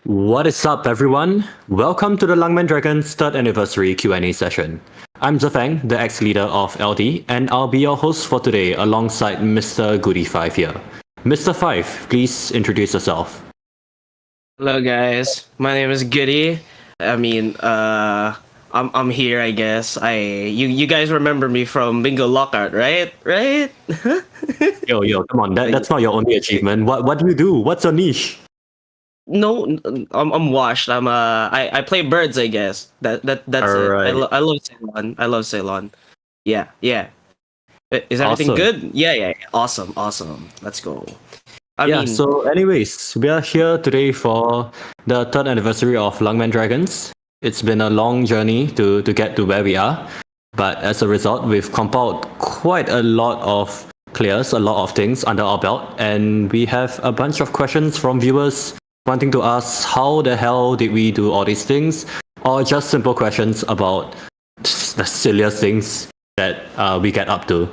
What is up, everyone? Welcome to the Langman Dragons 3rd anniversary Q&A session. I'm Zafang, the ex-leader of LD, and I'll be your host for today alongside Mr. Goody5 here. Mr. 5, please introduce yourself. Hello guys, my name is Goody. I'm here. I guess you guys remember me from Bingo Lockout, right? Right? Yo, come on, that's not your only achievement. What do you do? What's your niche? No, I'm washed. I play birds. I guess that's it. Alright. I love Ceylon. I love Ceylon. Yeah. Is everything Awesome. good? Yeah. Awesome. Let's go. So anyways, we are here today for the 3rd anniversary of Langman Dragons. It's been a long journey to get to where we are, but as a result, we've compiled quite a lot of clears, a lot of things under our belt, and we have a bunch of questions from viewers wanting to ask how the hell did we do all these things, or just simple questions about the silliest things that we get up to.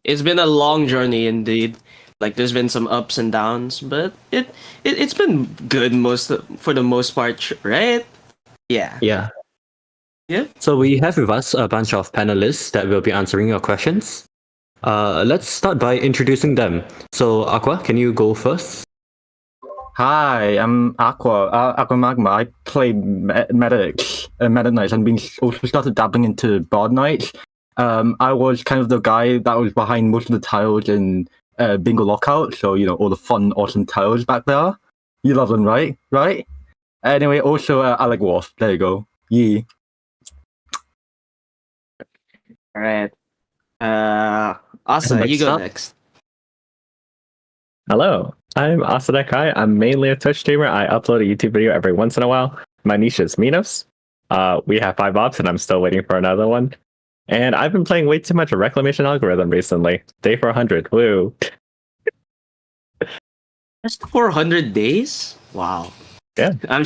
It's been a long journey indeed. Like there's been some ups and downs, but it's been good for the most part, right? Yeah. So we have with us a bunch of panelists that will be answering your questions. Let's start by introducing them. So Aqua, can you go first? Hi, I'm Aqua Magma. I play Medics, Meta Knights, and also started dabbling into Bard Knights. I was kind of the guy that was behind most of the tiles in Bingo Lockout, so all the fun, awesome tiles back there. You love them, right? Right? Anyway, also I like Wolf. There you go. Yee. All right. Asa, you go next. Hello, I'm Asadekai. I'm mainly a Twitch streamer. I upload a YouTube video every once in a while. My niche is Minos. We have 5 ops and I'm still waiting for another one. And I've been playing way too much of Reclamation Algorithm recently. Day 400, woo. That's 400 days? Wow. Yeah. I'm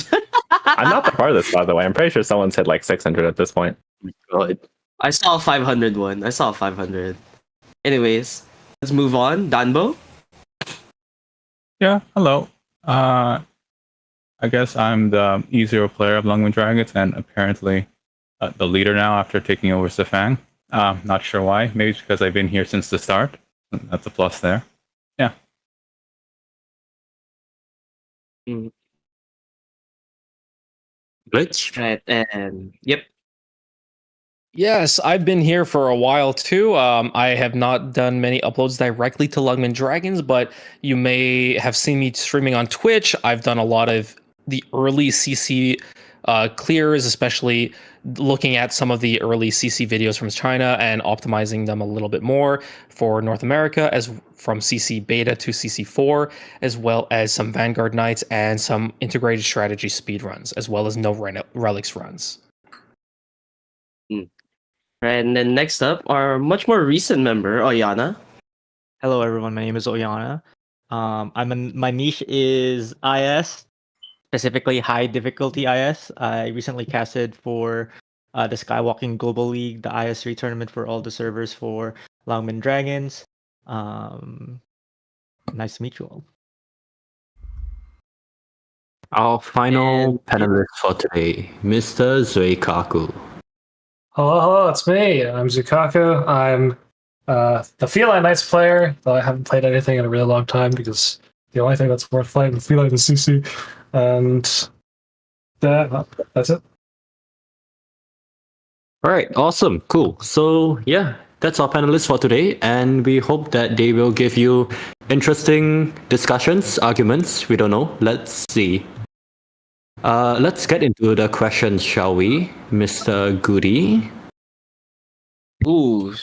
not the farthest, by the way. I'm pretty sure someone's hit like 600 at this point. Good. I saw a 500 one. I saw a 500. Anyways, let's move on. Danbo? Yeah, hello. I guess I'm the E0 player of Langman Dragons and apparently the leader now after taking over Safang. Not sure why. Maybe it's because I've been here since the start. That's a plus there. Yeah. Glitch? Right, and yep. Yes, I've been here for a while too. I have not done many uploads directly to Lugman Dragons, but you may have seen me streaming on Twitch. I've done a lot of the early CC clears, especially looking at some of the early CC videos from China and optimizing them a little bit more for North America, as from CC beta to CC4, as well as some Vanguard Knights and some integrated strategy speedruns, as well as no relics runs. Right, and then next up, our much more recent member, Oyana. Hello, everyone. My name is Oyana. My niche is IS, specifically high difficulty IS. I recently casted for the Skywalking Global League, the IS3 tournament for all the servers for Langman Dragons. Nice to meet you all. Our final panelist for today, Mr. Zuikaku. Hello, it's me. I'm Zukaku. I'm the Feline Knights player, though I haven't played anything in a really long time because the only thing that's worth playing with Feline is CC. And that's it. Alright, awesome, cool. So yeah, that's our panelists for today, and we hope that they will give you interesting discussions, arguments, we don't know. Let's see. Let's get into the questions, shall we, Mr. Goody? Ooh.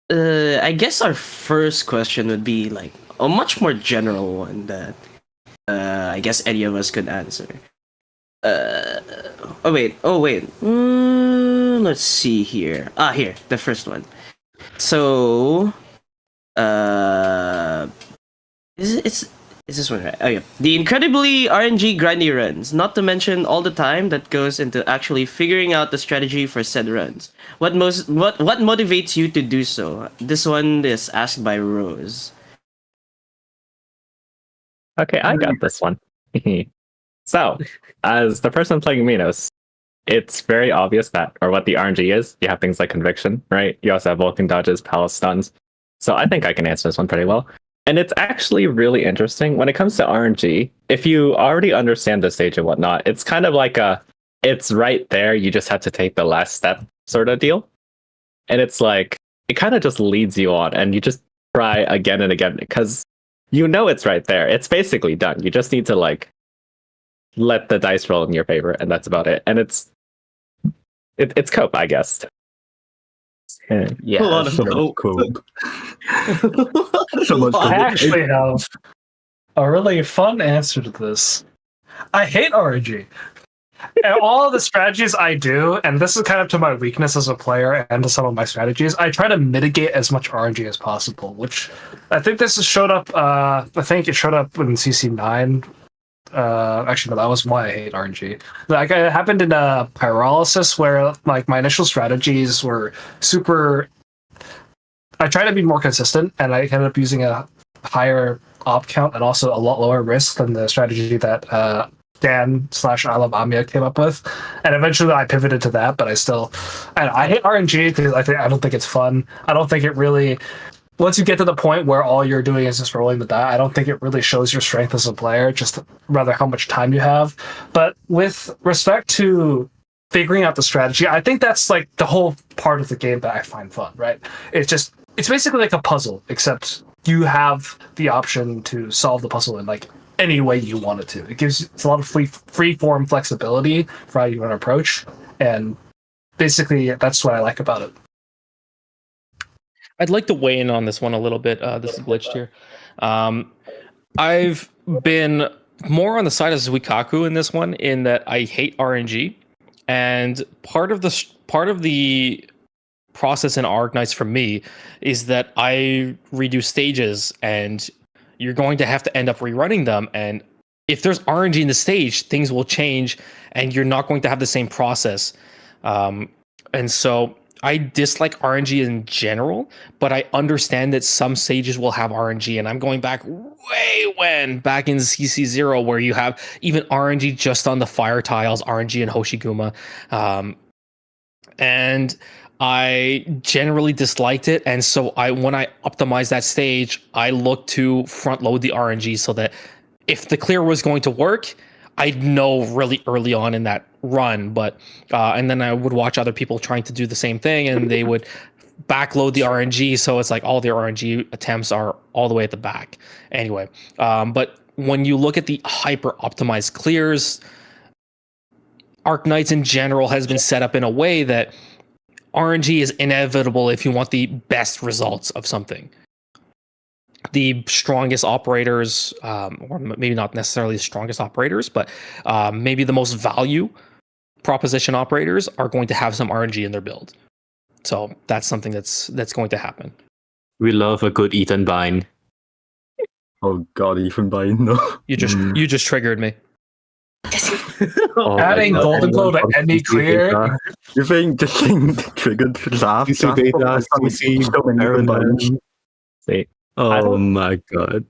I guess our first question would be like a much more general one that I guess any of us could answer. Oh wait. Let's see here. Here, the first one. So, is this one right? Oh yeah. The incredibly RNG grindy runs, not to mention all the time that goes into actually figuring out the strategy for said runs. What motivates you to do so? This one is asked by Rose. Okay, I got this one. So, as the person playing Minos, it's very obvious that, or what the RNG is. You have things like conviction, right? You also have Vulcan dodges, palace stuns. So I think I can answer this one pretty well. And it's actually really interesting when it comes to RNG. If you already understand the stage and whatnot, it's kind of like it's right there. You just have to take the last step sort of deal. And it's like, it kind of just leads you on and you just try again and again because you know it's right there. It's basically done. You just need to like let the dice roll in your favor, and that's about it. And it's cope, I guess. Yeah, A lot of so much cope. cope. So much I cope. actually have a really fun answer to this. I hate RNG. And all the strategies I do, and this is kind of to my weakness as a player and to some of my strategies, I try to mitigate as much RNG as possible, which I think this has showed up, I think it showed up in CC9. Actually, no, that was why I hate RNG. Like, it happened in Pyrolysis, where like my initial strategies were super. I try to be more consistent, and I ended up using a higher op count and also a lot lower risk than the strategy that Dan/I Love Amia came up with. And eventually, I pivoted to that. But I hate RNG because I don't think it's fun. I don't think it really. Once you get to the point where all you're doing is just rolling the die, I don't think it really shows your strength as a player, just rather how much time you have. But with respect to figuring out the strategy, I think that's like the whole part of the game that I find fun, right? It's basically like a puzzle, except you have the option to solve the puzzle in like any way you want it to. It's a lot of free form flexibility for how you want to approach, and basically that's what I like about it. I'd like to weigh in on this one a little bit. This is glitched here. I've been more on the side of Zuikaku in this one, in that I hate RNG, and part of the process in Arknights for me is that I redo stages, and you're going to have to end up rerunning them. And if there's RNG in the stage, things will change, and you're not going to have the same process. And so I dislike RNG in general, but I understand that some stages will have RNG, and I'm going back back in CC0, where you have even RNG just on the fire tiles, RNG and Hoshiguma. And I generally disliked it, and so when I optimized that stage, I looked to front load the RNG so that if the clear was going to work, I'd know really early on in that run. But and then I would watch other people trying to do the same thing, and they would backload the RNG, so it's like all their RNG attempts are all the way at the back. Anyway, but when you look at the hyper optimized clears, Arknights in general has been set up in a way that RNG is inevitable if you want the best results of something. The strongest operators, or maybe not necessarily the strongest operators, but maybe the most value proposition operators are going to have some RNG in their build. So that's something that's going to happen. We love a good Ethan bind. Oh god, even by no. You just triggered me. Oh, Adding my God. Golden Glow to any clear. You think the thing triggered Zaf? CC Beta, CC Paradigm. Oh my god.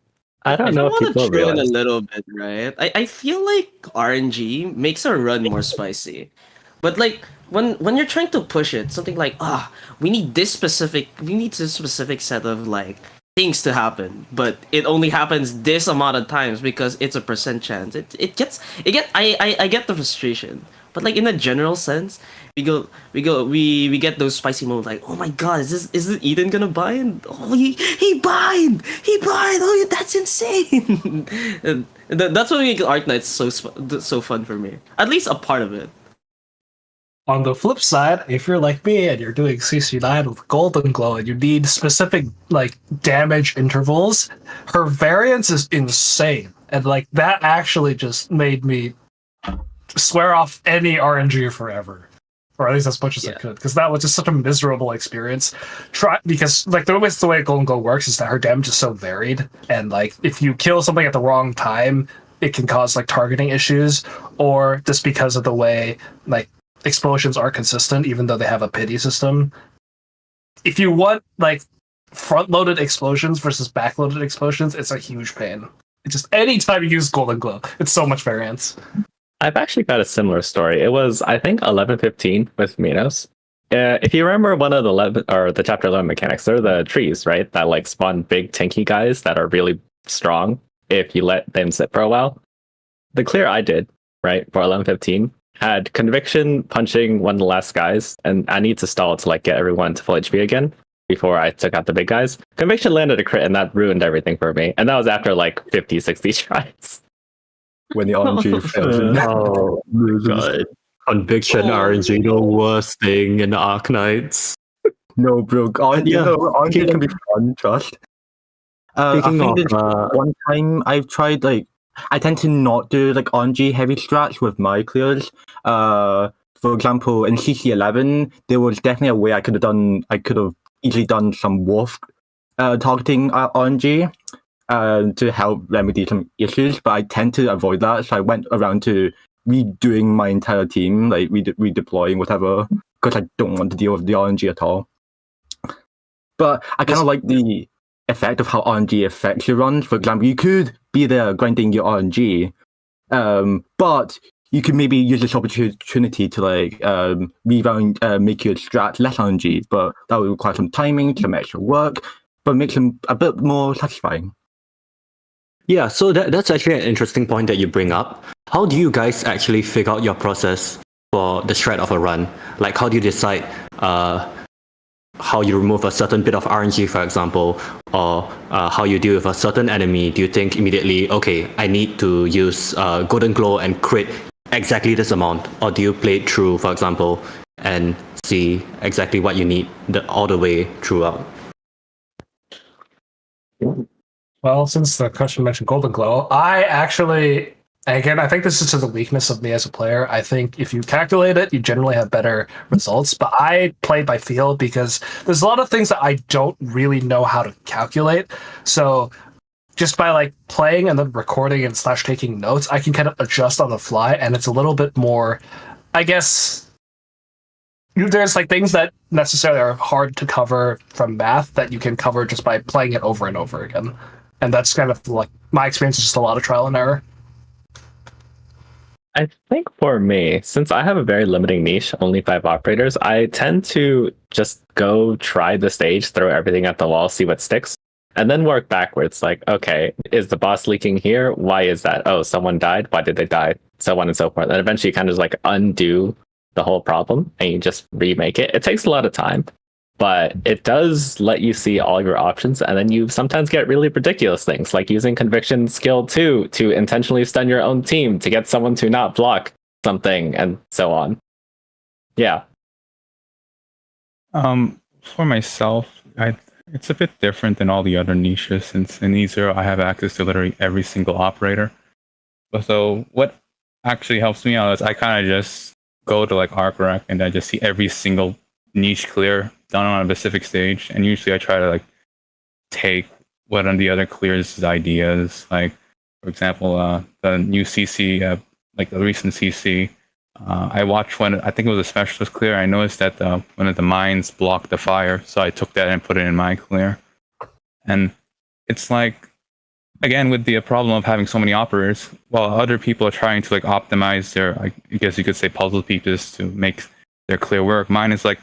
I don't know if want people to drill in a realize. little bit, right? I feel like RNG makes our run more spicy. But like when you're trying to push it, something like we need this specific set of like things to happen, but it only happens this amount of times because it's a percent chance. I get the frustration. But like in a general sense, we get those spicy moments like, oh my god, is this Eden gonna bind? Oh, he bind! Oh, yeah, that's insane! And that's what makes Arknights so fun for me. At least a part of it. On the flip side, if you're like me and you're doing CC9 with Golden Glow and you need specific like damage intervals, her variance is insane. And like that actually just made me swear off any RNG forever. Or at least as much as I could. Because that was just such a miserable experience. Because like the way Golden Glow works is that her damage is so varied. And like if you kill something at the wrong time, it can cause like targeting issues. Or just because of the way like explosions are consistent, even though they have a pity system. If you want like front-loaded explosions versus back-loaded explosions, it's a huge pain. just anytime you use Golden Glow, it's so much variance. I've actually got a similar story. It was, I think, 11:15 with Minos. If you remember one of the 11 or the chapter 11 mechanics, they're the trees, right? That like spawn big tanky guys that are really strong if you let them sit for a while. The clear I did, right, for 11:15 had conviction punching one of the last guys, and I need to stall to like get everyone to full HP again before I took out the big guys. Conviction landed a crit, and that ruined everything for me. And that was after like 50, 60 tries. When the RNG fails. Oh, God. Conviction RNG, the worst thing in Arknights. No, bro. RNG can be fun, trust. I Speaking think of, there's one time I've tried, like, I tend to not do, like, RNG heavy strats with my clears. For example, in CC11, there was definitely a way I could have easily done some wolf targeting RNG to help remedy some issues, but I tend to avoid that, so I went around to redoing my entire team, like redeploying whatever, because I don't want to deal with the RNG at all. But I kind of like the effect of how RNG affects your runs. For example, you could be there grinding your RNG, but you could maybe use this opportunity to like reround, make your strat less RNG, but that would require some timing, some extra work, but makes them a bit more satisfying. Yeah, so that's actually an interesting point that you bring up. How do you guys actually figure out your process for the strat of a run? Like, how do you decide how you remove a certain bit of RNG, for example, or how you deal with a certain enemy? Do you think immediately, okay, I need to use Golden Glow and crit exactly this amount? Or do you play it through, for example, and see exactly what you need all the way throughout? Well, since the question mentioned Golden Glow, I actually, again, I think this is to the weakness of me as a player. I think if you calculate it, you generally have better results, but I play by feel because there's a lot of things that I don't really know how to calculate. So just by like playing and then recording and / taking notes, I can kind of adjust on the fly, and it's a little bit more, I guess, there's like things that necessarily are hard to cover from math that you can cover just by playing it over and over again. And that's kind of like my experience is just a lot of trial and error. I think for me, since I have a very limiting niche, only 5 operators, I tend to just go try the stage, throw everything at the wall, see what sticks, and then work backwards. Like, okay, is the boss leaking here? Why is that? Oh, someone died? Why did they die? So on and so forth. And eventually you kind of just like undo the whole problem and you just remake it. It takes a lot of time, but it does let you see all your options, and then you sometimes get really ridiculous things, like using Conviction skill 2 to intentionally stun your own team to get someone to not block something, and so on. Yeah. For myself, it's a bit different than all the other niches, since in E0 I have access to literally every single operator. So what actually helps me out is I kind of just go to like ArcRec and I just see every single niche clear done on a specific stage, and usually I try to like take what are the other clears' ideas. Like, for example, the new CC, like the recent CC, I watched when I think it was a specialist clear. I noticed that one of the mines blocked the fire, so I took that and put it in my clear. And it's like, again, with the problem of having so many operators, while other people are trying to like optimize their, I guess you could say, puzzle pieces to make their clear work, mine is like,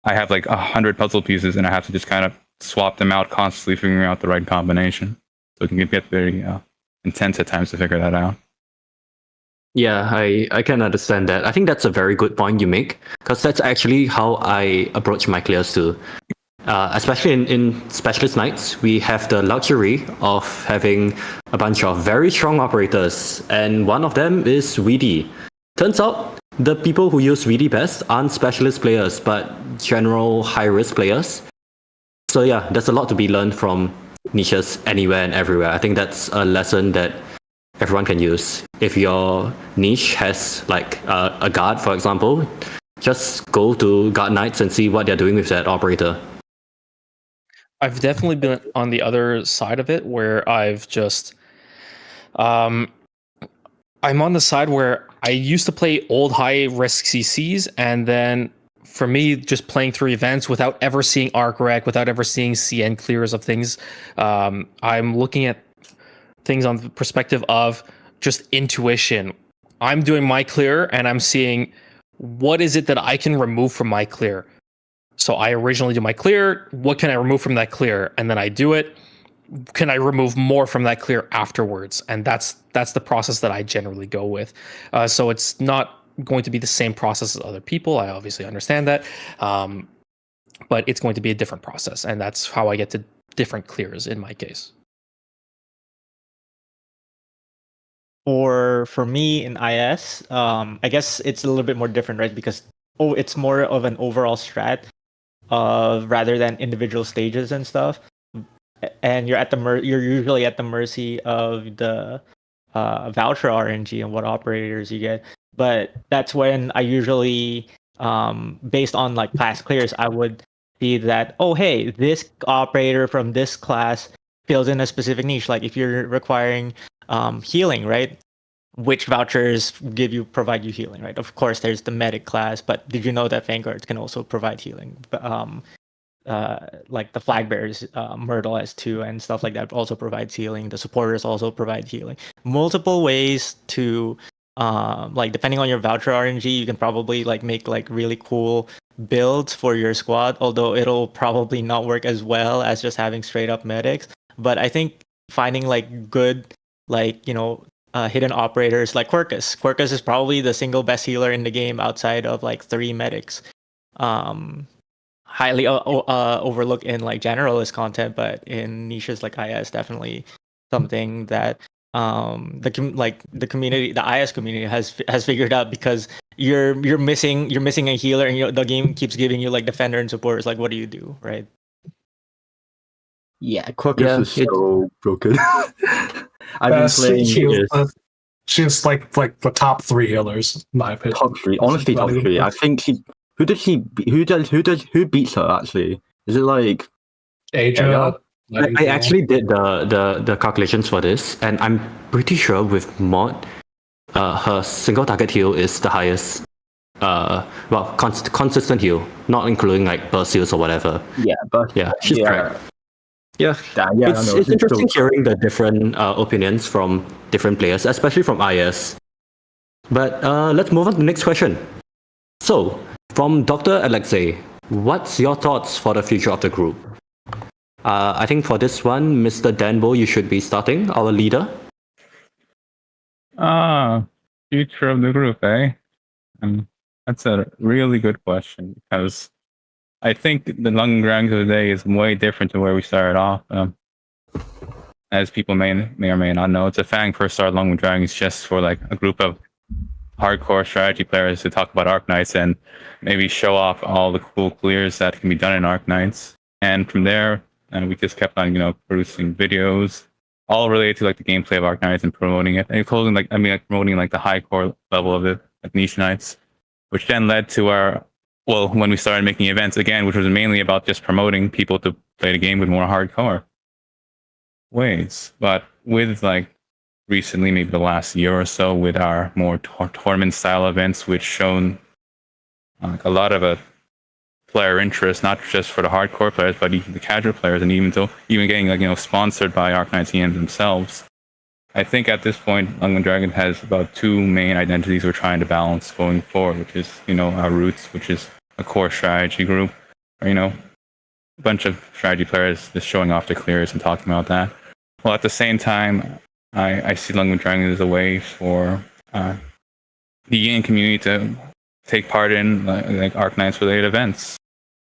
I have like 100 puzzle pieces and I have to just kind of swap them out, constantly figuring out the right combination. So it can get very intense at times to figure that out. Yeah, I can understand that. I think that's a very good point you make, because that's actually how I approach my clears too. Especially in Specialist Knights, we have the luxury of having a bunch of very strong operators, and one of them is Weedy. Turns out, the people who use Weedy best aren't specialist players, but general high-risk players. So yeah, there's a lot to be learned from niches anywhere and everywhere. I think that's a lesson that everyone can use. If your niche has like a guard, for example, just go to Guard Knights and see what they're doing with that operator. I've definitely been on the other side of it, where I've just I'm on the side where I used to play old high risk CCs, and then for me, just playing through events without ever seeing ArcRec, without ever seeing CN clears of things, I'm looking at things on the perspective of just intuition. I'm doing my clear and I'm seeing what is it that I can remove from my clear. So I originally do my clear. What can I remove from that clear? And then I do it. Can I remove more from that clear afterwards? And that's the process that I generally go with. So it's not going to be the same process as other people. I obviously understand that, but it's going to be a different process, and that's how I get to different clears in my case. For me in IS, I guess it's a little bit more different, right? Because it's more of an overall strat rather than individual stages and stuff. And you're usually at the mercy of the voucher RNG and what operators you get. But that's when I usually, based on like class clears, I would see that, oh hey, this operator from this class fills in a specific niche. Like if you're requiring healing, right? Which vouchers provide you healing, right? Of course, there's the medic class, but did you know that Vanguards can also provide healing? Like the flag bearers, Myrtle S2 and stuff like that also provides healing. The supporters also provide healing. Multiple ways to like depending on your voucher RNG, you can probably like make like really cool builds for your squad, although it'll probably not work as well as just having straight up medics. But I think finding like good like hidden operators like Quirkus. Quirkus is probably the single best healer in the game outside of like 3 medics. Highly overlooked in like generalist content, but in niches like IS, definitely something that the community, the IS community has figured out, because you're missing a healer, and the game keeps giving you like defender and supporters. Like, what do you do, right? Yeah, Quirkus is it's- so broken. I've been playing She's like the top 3 healers, in my opinion. top 3. Honestly, top 3. I think who beats her actually? Is it like Aja? I actually did the calculations for this, and I'm pretty sure with mod, her single target heal is the highest. Consistent heal, not including like burst heals or whatever. Yeah, but Yeah, she's correct. Yeah, it's interesting hearing the different opinions from different players, especially from IS. But let's move on to the next question. So, from Dr. Alexei, what's your thoughts for the future of the group? I think for this one, Mr. Danbo, you should be starting, our leader. Future of the group, eh? That's a really good question, because I think the London Dragons of the day is way different to where we started off. As people may or may not know, it's a Fang first started London Dragons just for like a group of hardcore strategy players to talk about Arknights and maybe show off all the cool clears that can be done in Arknights. And from there, and we just kept on, producing videos, all related to like the gameplay of Arknights and promoting it, and including promoting like the high core level of it, like Nicheknights, which then led to when we started making events again, which was mainly about just promoting people to play the game with more hardcore ways. But with like recently, maybe the last year or so, with our more tournament style events, which shown like a lot of player interest, not just for the hardcore players, but even the casual players, and even getting sponsored by Arknights EMs themselves. I think at this point, London Dragon has about 2 main identities we're trying to balance going forward, which is, our roots, which is a core strategy group, or, a bunch of strategy players just showing off their clears and talking about that. Well, at the same time, I see London Dragon as a way for the game community to take part in like Arknights related events.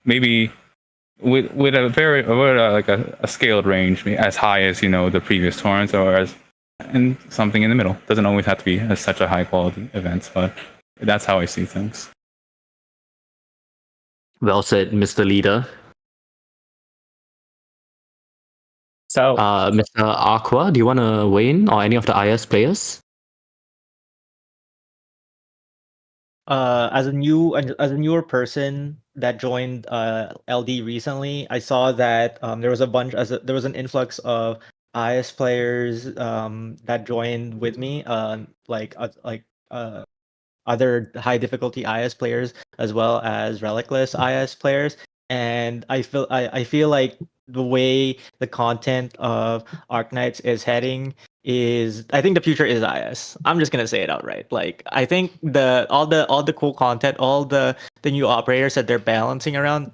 Maybe with a very a scaled range, as high as the previous tournaments, or and something in the middle. Doesn't always have to be such a high quality event, but that's how I see things. Well said, Mr. Leader. So, Mr. Aqua, do you want to weigh in, or any of the IS players? As a newer person that joined LD recently, I saw that there was an influx of IS players that joined with me, other high difficulty IS players as well as relicless IS players, and I feel like the way the content of Arknights is heading is I think the future is IS. I'm just gonna say it outright. Like I think all the cool content, all the new operators that they're balancing around,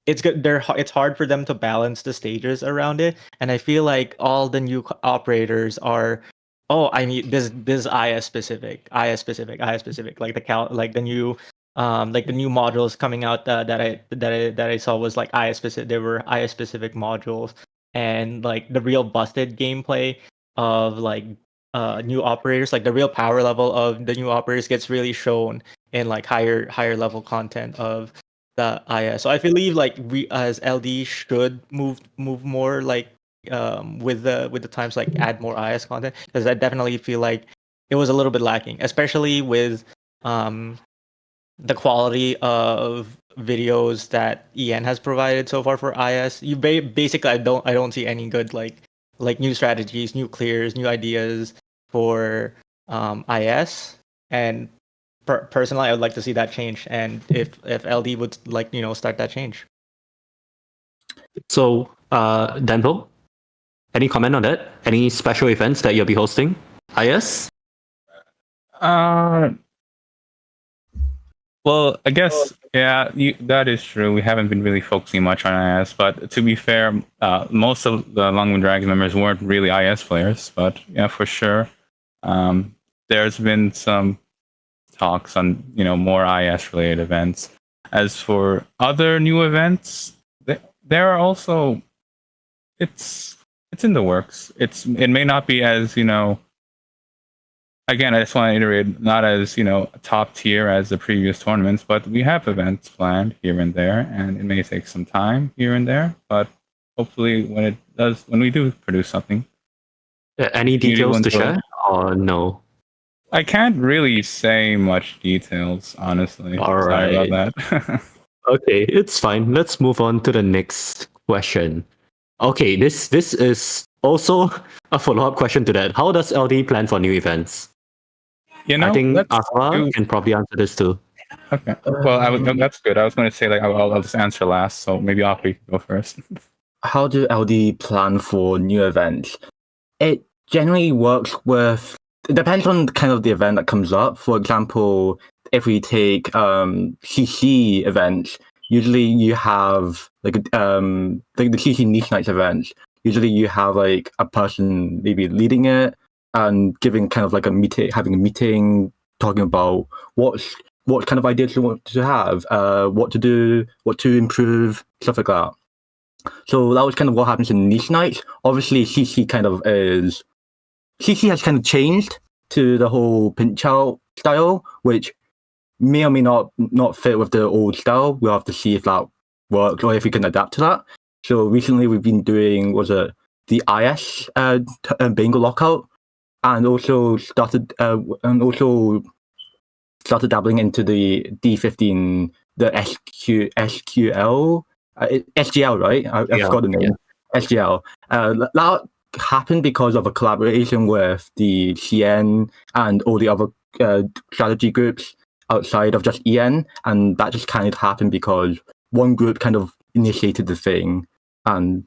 it's good. It's hard for them to balance the stages around it, and I feel like all the new operators are. Oh, I need this IS specific, IS specific, IS specific. Like like the new like the new modules coming out that I saw was like IS specific. There were IS specific modules, and like the real busted gameplay of like new operators, like the real power level of the new operators gets really shown in like higher level content of the IS. So I believe like we as LD should move more like with the times, like add more IS content, because I definitely feel like it was a little bit lacking, especially with the quality of videos that EN has provided so far for IS. Basically I don't see any good like new strategies, new clears, new ideas for IS. And personally, I would like to see that change. And if LD would like start that change. So, Denvo, any comment on that? Any special events that you'll be hosting? IS? Well, I guess that is true. We haven't been really focusing much on IS, but to be fair, most of the Longwind Dragon members weren't really IS players. But yeah, for sure, there's been some talks on more IS related events. As for other new events, there are also it's in the works. It may not be as again, I just want to iterate, not as top tier as the previous tournaments, but we have events planned here and there, and it may take some time here and there, but hopefully when we do produce something. Any details to share or no? I can't really say much details, honestly. All Sorry right. about that. Okay, it's fine. Let's move on to the next question. Okay, this is also a follow-up question to that. How does LD plan for new events? I think Aqua can probably answer this too. Okay. Well, that's good. I was going to say like I'll just answer last, so maybe Aqua can go first. How do LD plan for new events? It generally works with. It depends on kind of the event that comes up. For example, if we take CC events, usually you have like the CC Nicheknights events. Usually you have like a person maybe leading it and giving kind of like having a meeting, talking about what kind of ideas you want to have, what to do, what to improve, stuff like that. So that was kind of what happens in Nicheknights. Obviously, CC has kind of changed to the whole pinch out style, which may or may not fit with the old style. We'll have to see if that works or if we can adapt to that. So recently we've been doing the IS bingo lockout, and also started dabbling into the D15, the SQL, SGL, right? I forgot the name. Yeah. SGL. That happened because of a collaboration with the CN and all the other strategy groups outside of just EN, and that just kind of happened because one group kind of initiated the thing and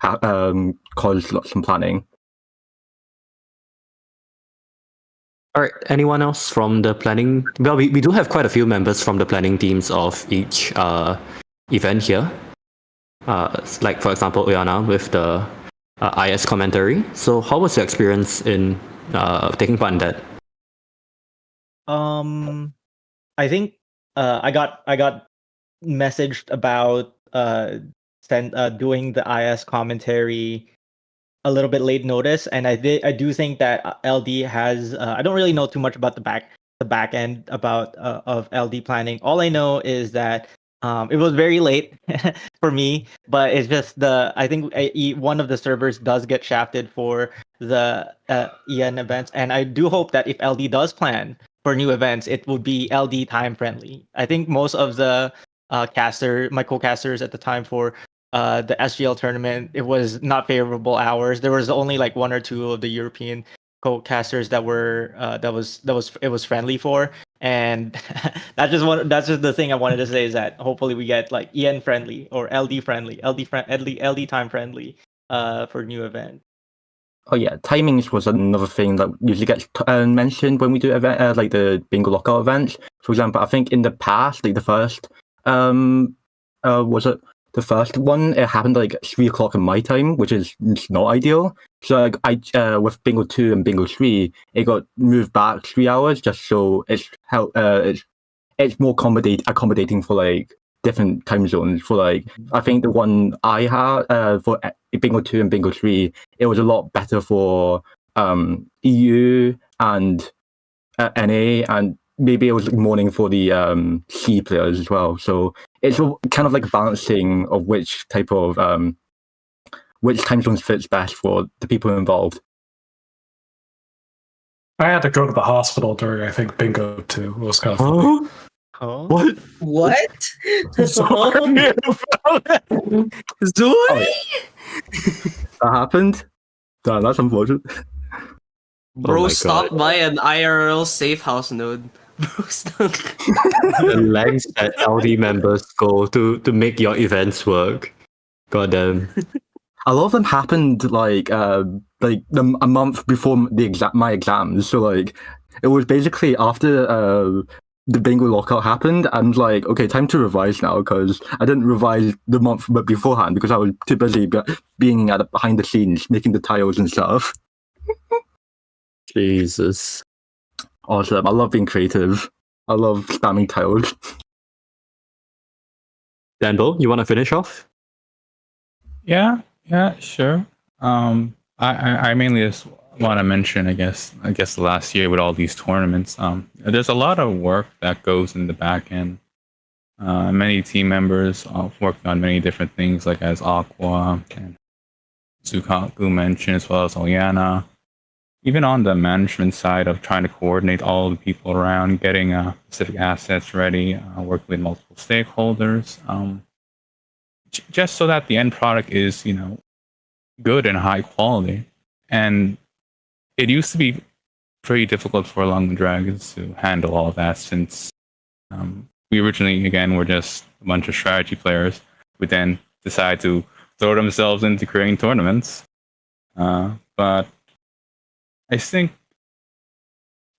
caused some planning. All right. Anyone else from the planning? Well, we do have quite a few members from the planning teams of each event here. Like, for example, Uyana with the IS commentary. So how was your experience in taking part in that? I think I got messaged about doing the IS commentary a little bit late notice, and I do think that LD has I don't really know too much about the back end about of LD planning. All I know is that it was very late for me, but it's just I think one of the servers does get shafted for the EN events, and I do hope that if LD does plan for new events, it would be LD time friendly. I think most of the my co-casters at the time for the SGL tournament, it was not favorable hours. There was only like one or two of the European co-casters that were it was friendly for, and that's just the thing I wanted to say, is that hopefully we get like EN friendly or LD friendly, LD time friendly for new event. Oh yeah, timings was another thing that usually gets mentioned when we do event like the bingo lockout events. For example, I think in the past, like the first was it the first one? It happened like 3 o'clock in my time, which is not ideal. So like, I with bingo 2 and bingo 3, it got moved back 3 hours just so it's more accommodating for like different time zones. For like, I think the one I had for bingo 2 and bingo 3, it was a lot better for EU and NA, and maybe it was morning for the C players as well. So it's kind of like a balancing of which type of which time zones fits best for the people involved. I had to go to the hospital during, I think, bingo 2. It was kind of funny. Oh. What? What? Sorry about that. Zoe? That happened. Damn, that's unfortunate. Bro my stopped God. by an IRL safe house node. Bro stopped. The lengths that LD members go to make your events work. God damn. A lot of them happened like a month before my exams. So like it was basically after the bingo lockout happened. I'm like, okay, time to revise now, because I didn't revise the month beforehand because I was too busy being behind the scenes making the tiles and stuff. Jesus. Awesome. I love being creative. I love spamming tiles. Danbo, you want to finish off? Yeah, sure. I mainly just want to mention, I guess last year with all these tournaments, there's a lot of work that goes in the back end. Many team members working on many different things, like as Aqua and Tsukaku mentioned, as well as Oyana. Even on the management side of trying to coordinate all the people around, getting specific assets ready, working with multiple stakeholders, just so that the end product is, good and high quality. And it used to be pretty difficult for Long Dragons to handle all of that, since we originally, again, were just a bunch of strategy players who then decide to throw themselves into creating tournaments. But I think,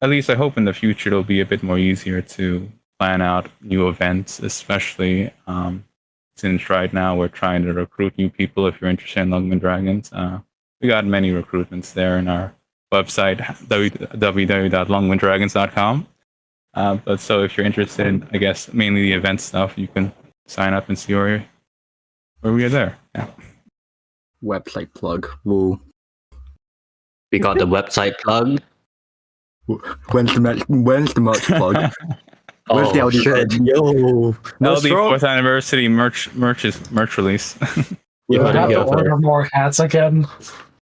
at least I hope in the future, it'll be a bit more easier to plan out new events, especially since right now we're trying to recruit new people. If you're interested in Lungman Dragons, we got many recruitments there in our website, www.longwinddragons.com. But so if you're interested in, I guess, mainly the event stuff, you can sign up and see where we are there. Yeah. Website plug. Whoa. We got the website plug. When's the merch plug? Where's the Oh, LD shit. plug? Yo. LD 4th anniversary merch release. You Yeah, have to yeah, order more hats again.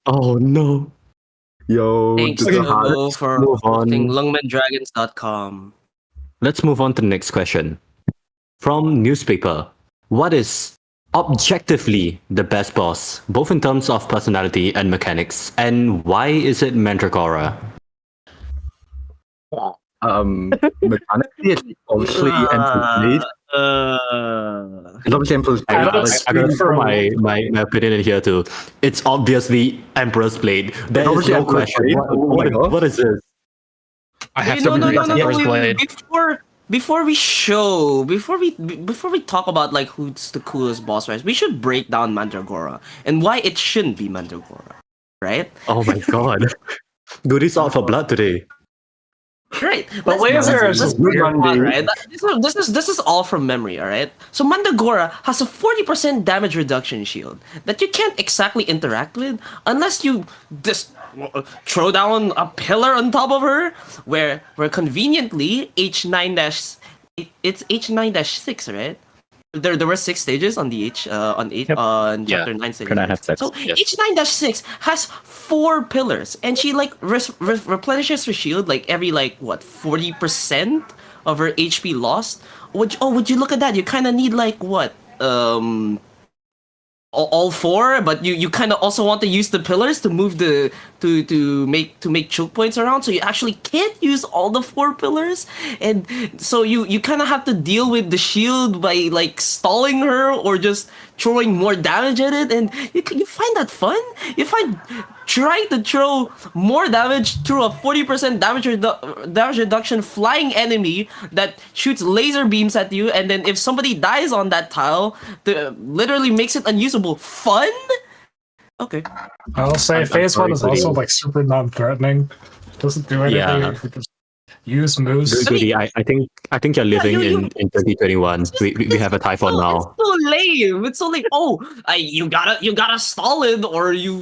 Oh no. Yo, Thanks, the Nobo, for move on. hosting lungmandragons.com. Let's move on to the next question. From newspaper, what is objectively the best boss, both in terms of personality and mechanics, and why is it Mandragora? mechanically, it's obviously Emperor's Blade. It's obviously Emperor's I Blade. gotta throw my opinion in here too. It's obviously Emperor's Blade. There is obviously no Emperor's question. Blade. Oh my God. What is this? I have Wait, to no, agree with Emperor's wait, Blade. Before we talk about like who's the coolest boss, right? We should break down Mandragora and why it shouldn't be Mandragora, right? Oh my god. Goodies out for blood today. Right. But laser is break it weird, down, dude. right? This is all from memory, all right? So Mandragora has a 40% damage reduction shield that you can't exactly interact with unless you just throw down a pillar on top of her, where conveniently it's H9-6, right? There were 6 stages on the on chapter 9 stage. Could I have 6? So Yes. H9-6 has 4 pillars, and she like replenishes her shield like every 40% of her HP lost. Would you look at that? You kind of need all 4, but you kind of also want to use the pillars to move to make choke points around, so you actually can't use all the 4 pillars, and so you kind of have to deal with the shield by stalling her or just throwing more damage at it, and you find that fun. You find trying to throw more damage through a 40% damage reduction flying enemy that shoots laser beams at you, and then if somebody dies on that tile, literally makes it unusable. Fun? Okay. I'll say phase 1 is also like super non-threatening. Doesn't do anything. Yeah. If you just use moves. Rudy, I think you're living in 2021. We have a Typhon now. It's so lame. It's so lame. Oh, you gotta stall it, or you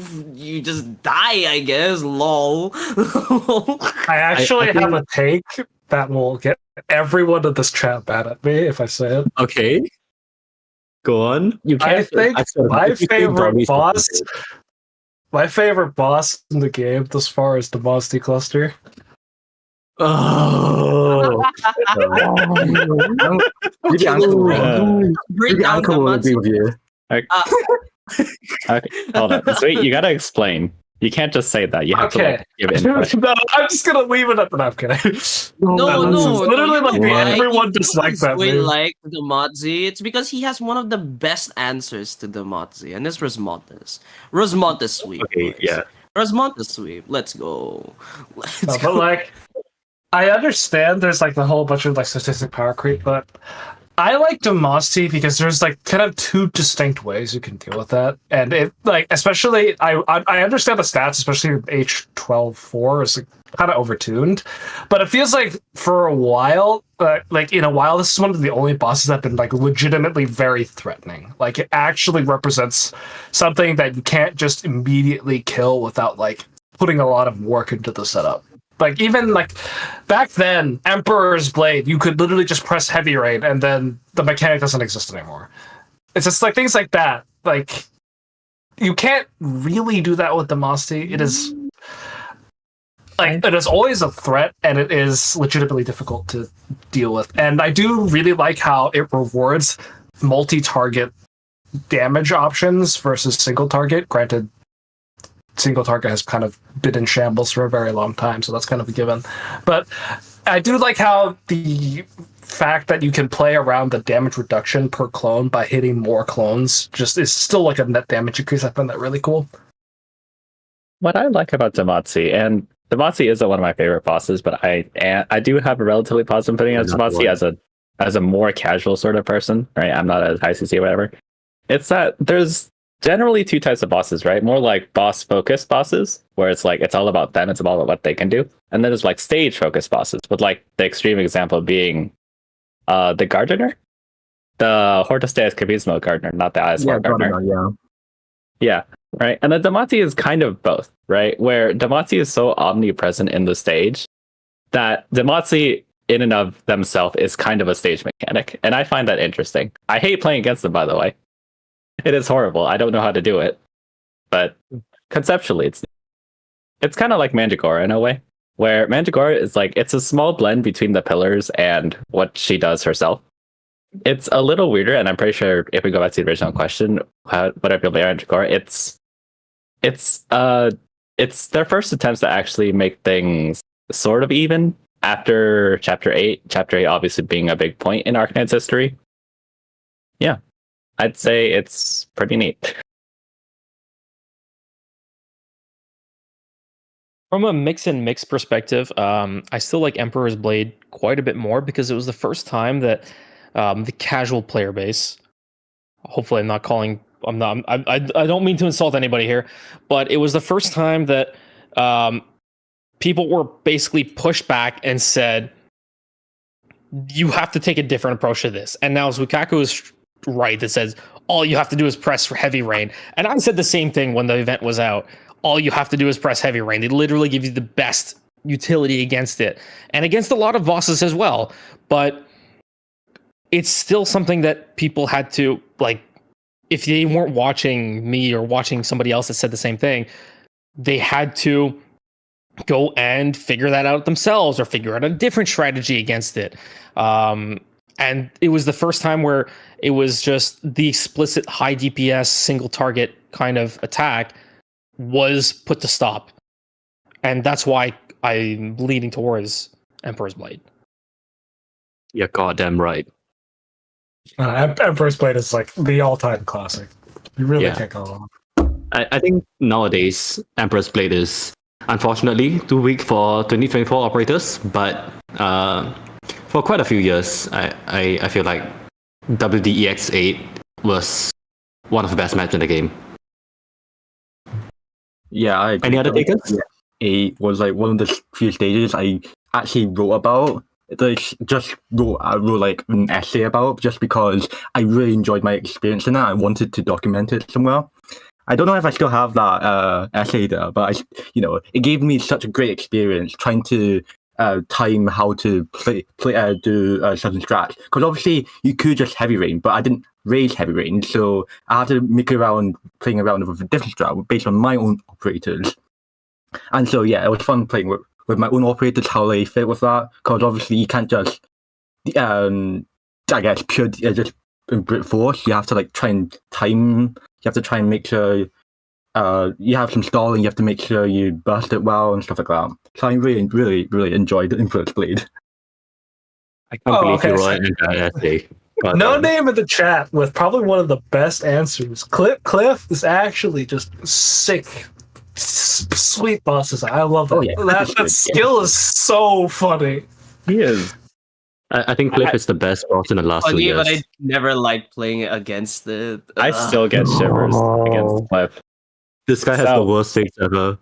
just die. I guess. Lol. I actually I think- have a take that will get everyone in this chat mad at me if I say it. Okay. Go on. You I think my favorite boss in the game thus far is the Demosty cluster. Oh. Really, Bring down the will monster. agree with you. Okay, hold on. So you gotta explain. You can't just say that. You have to Okay. like, give input. No, I'm just gonna leave it at that. I'm kidding. No, literally like why everyone he dislikes that We move. like the Mozzie. It's because he has one of the best answers to the Mozzie, and it's Rosmontes. Rosmontes sweep. Okay, boys. yeah. Rosmontes sweep. Let's go. Let's No, go. but like, I understand there's like the whole bunch of like statistic power creep, but I like Demosty because there's like kind of two distinct ways you can deal with that, and it like especially I understand the stats, especially H12-4 is like, kind of overtuned, but it feels like for a while, like in a while, this is one of the only bosses that have been like legitimately very threatening. Like it actually represents something that you can't just immediately kill without like putting a lot of work into the setup. Like even like back then, Emperor's Blade, you could literally just press Heavy Rain and then the mechanic doesn't exist anymore. It's just like things like that. Like you can't really do that with Demosty. It is like it is always a threat and it is legitimately difficult to deal with. And I do really like how it rewards multi-target damage options versus single target. Granted, single target has kind of been in shambles for a very long time, so that's kind of a given. But I do like how the fact that you can play around the damage reduction per clone by hitting more clones just is still like a net damage increase. I find that really cool. What I like about Demotzi, and Demotzi isn't one of my favorite bosses, but I do have a relatively positive opinion on Demotzi as a more casual sort of person, right? I'm not a high CC or whatever. It's that there's generally two types of bosses, right? More like boss focused bosses, where it's like it's all about them, it's all about what they can do. And then there's like stage focused bosses, with like the extreme example being the Gardener. The Hortus Cabismo Gardener, not the IS4 Gardener. Yeah, right. And the Demotzi is kind of both, right? Where Demotzi is so omnipresent in the stage that Demotzi in and of themselves is kind of a stage mechanic. And I find that interesting. I hate playing against them, by the way. It is horrible. I don't know how to do it. But conceptually, it's kind of like Mandragora in a way, where Mandragora is like, it's a small blend between the pillars and what she does herself. It's a little weirder, and I'm pretty sure if we go back to the original question, what I feel about Mandragora, it's their first attempts to actually make things sort of even after Chapter 8. Chapter 8 obviously being a big point in Arknights history. Yeah, I'd say it's pretty neat. From a mix and mix perspective, I still like Emperor's Blade quite a bit more because it was the first time that the casual player base. Hopefully, I'm not calling. I'm not. I don't mean to insult anybody here, but it was the first time that people were basically pushed back and said, "You have to take a different approach to this." And now Zukaku is right that says all you have to do is press for Heavy Rain. And I said the same thing when the event was out. All you have to do is press Heavy Rain. They literally give you the best utility against it and against a lot of bosses as well. But it's still something that people had to, like, if they weren't watching me or watching somebody else that said the same thing, they had to go and figure that out themselves or figure out a different strategy against it. And it was the first time where it was just the explicit high DPS single target kind of attack was put to stop. And that's why I'm leaning towards Emperor's Blade. You're goddamn right. Emperor's Blade is like the all-time classic. You really Yeah. can't go wrong. I think nowadays Emperor's Blade is unfortunately too weak for 2024 operators, but for quite a few years, I feel like WDEX8 was one of the best maps in the game. Yeah, I agree. Any other takers? It was like one of the few stages I actually wrote about. Just wrote like an essay about, just because I really enjoyed my experience in that. I wanted to document it somewhere. I don't know if I still have that essay there, but it gave me such a great experience trying to time how to do certain strats. Because obviously you could just heavy rain, but I didn't raise heavy rain, so I had to playing around with a different strat based on my own operators. And so yeah, it was fun playing with my own operators, how they fit with that. Because obviously you can't just I guess pure just brute force. You have to like try and time. You have to try and make sure you have some stalling. You have to make sure you burst it well and stuff like that. So I really, really, really enjoyed the Emperor's Blade. I can't believe okay, you so- wrote an entire essay. God No damn. name in the chat with probably one of the best answers. Cliff is actually just sick, sweet boss design. I love that. Oh, yeah. That skill is so funny. He is. I think Cliff is the best boss in the last 2 Funny, years. but I never liked playing against it. I still get shivers against Cliff. This guy has So- the worst face ever.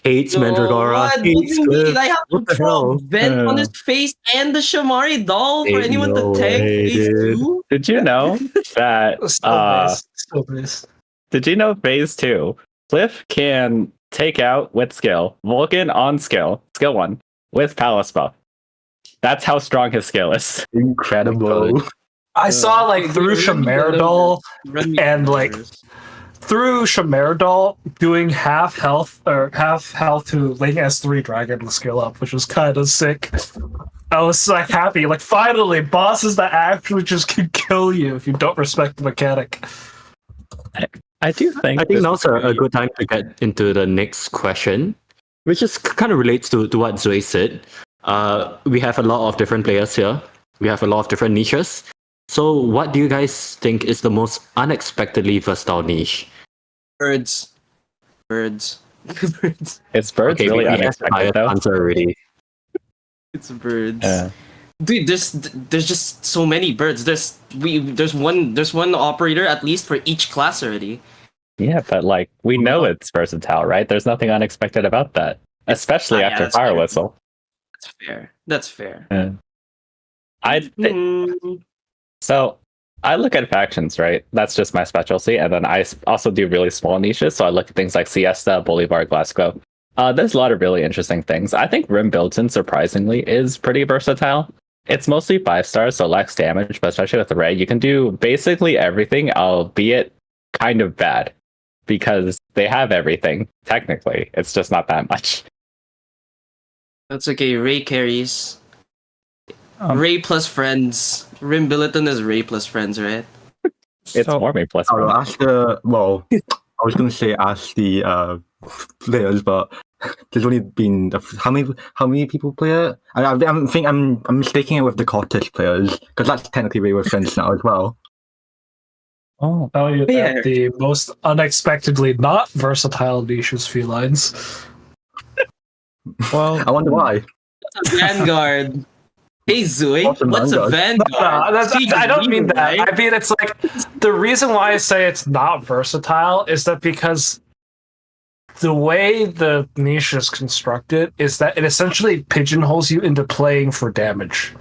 Hates No, Mandragora. what? What do Hates you Cliff. mean? I have to What the throw hell? vent on his face and the Shamari doll for Ain't anyone no to tank way, phase dude. 2? Did you know that? Still based. Did you know phase 2? Cliff can take out with skill, Vulcan on skill 1 with Palace buff. That's how strong his skill is. Incredible. I saw like through Shamaradol and like through Shamaradol doing half health to Ling S3 Dragon to skill up, which was kind of sick. I was like happy, like finally bosses that actually just can kill you if you don't respect the mechanic. I do think. I think now's a good time to get into the next question, which is kind of relates to what Zoe said. We have a lot of different players here. We have a lot of different niches. So what do you guys think is the most unexpectedly versatile niche? Birds. Birds. Birds. It's birds Okay, really we asked the unexpected highest though. answer already. It's birds. Yeah. Dude, there's just so many birds. There's one operator at least for each class already. Yeah, but like we know it's versatile, right? There's nothing unexpected about that, especially yeah, after that's Fire fair. Whistle. That's fair. That's fair. Yeah. Mm, So I look at factions, right? That's just my specialty, and then I also do really small niches. So I look at things like Siesta, Bolivar, Glasgow. There's a lot of really interesting things. I think Rim Built-in, surprisingly, is pretty versatile. It's mostly 5 stars, so lacks damage, but especially with the Ray, you can do basically everything, albeit kind of bad, because they have everything, technically. It's just not that much. that's okay. Ray carries. Um, Ray plus friends. Rim Billiton is Ray plus friends, right? It's so- more me plus I'll one. ask I was going to say ask the players, but there's only been how many people play it? I think I'm mistaking it with the Cortex players, because that's technically Ray with friends now as well. Oh, Tell you Yeah. that the most unexpectedly not versatile niche is felines. well, I wonder why. Vanguard. Hey Zoe, What's a what's a Vanguard? Vanguard? I don't mean that. Right? I mean, it's like the reason why I say it's not versatile is that because the way the niche is constructed is that it essentially pigeonholes you into playing for damage.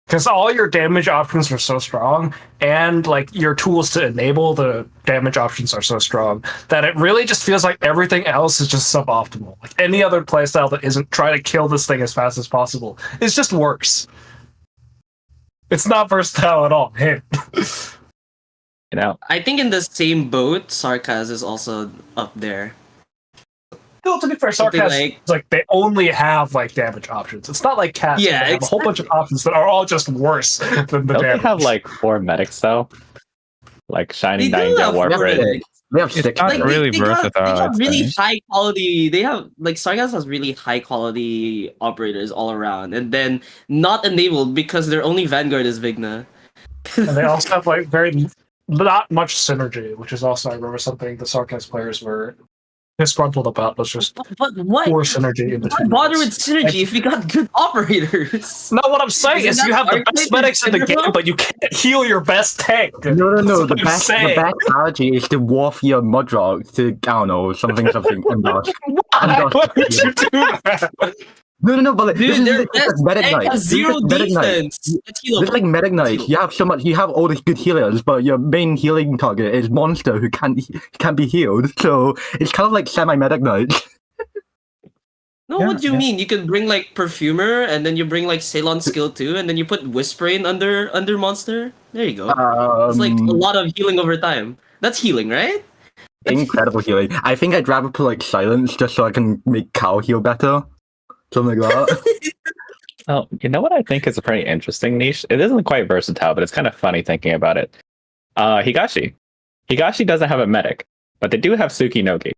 Because all your damage options are so strong, and like your tools to enable the damage options are so strong that it really just feels like everything else is just suboptimal. Like any other playstyle that isn't try to kill this thing as fast as possible is just worse. It's not versatile at all. Hey. You know, I think in the same boat, Sarkaz is also up there. No, to be fair, Something Sarkaz, like they only have like damage options. It's not like cats. Yeah, where they have a whole bunch of options that are all just worse than the don't they damage. have like 4 medics though? Like Shining They do Nightingale, have Warfare. medics. We have It's 6 not players. really they versatile, have I'd really say. high quality. They have like Sarkaz has really high quality operators all around, and then not enabled because their only Vanguard is Vigna. And they also have like not much synergy, which is also I remember something the Sarkaz players were disgruntled about was just But what? poor synergy in Why between. bother with units. synergy if we got good operators? No, what I'm saying is Isn't you that have the best Arknights medics in the general? game, but you can't heal your best tank. No. That's The what I'm best saying. strategy is to warp your Mudrock to, I don't know, something, and dash. Why would you do that? No, but like, this Dude, is their like best Medic tank Knights. has zero This is Medic Knights. defense. It's This is like Medic Knights. You have all these good healers, but your main healing target is monster who can't be healed. So it's kind of like semi-Medic Knights. No, Yeah, what do you yeah. mean? You can bring like Perfumer, and then you bring like Ceylon skill 2, and then you put Whispering under monster. There you go. It's like a lot of healing over time. That's healing, right? Incredible healing. I think I'd rather put like silence just so I can make Cow heal better. Something like that. Oh, you know what I think is a pretty interesting niche? It isn't quite versatile, but it's kind of funny thinking about it. Higashi. Higashi doesn't have a medic, but they do have Suki Nogi.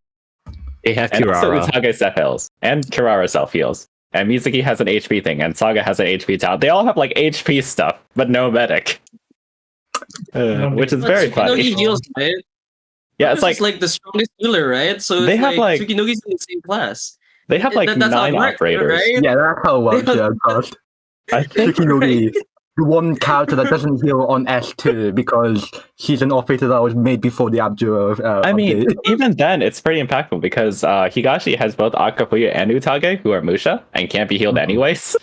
They have And also Kirara. Utage self heals. And Kirara self heals. And Mizuki has an HP thing, and Saga has an HP talent. They all have like HP stuff, but no medic. Which is But very Tsukinogi funny. heals, right? Yeah, it's This is like like the strongest healer, right? So They it's have, like- Tsukinogi's in the same class. they have like That's how it 9 works, operators. right? Yeah, that's how it works. Yeah, trust. I think Tsukinogi, the one character that doesn't heal on S2 because she's an operator that was made before the Abjure. I mean, update. even then, it's pretty impactful because Higashi has both Akafuya and Utage, who are Musha, and can't be healed anyways.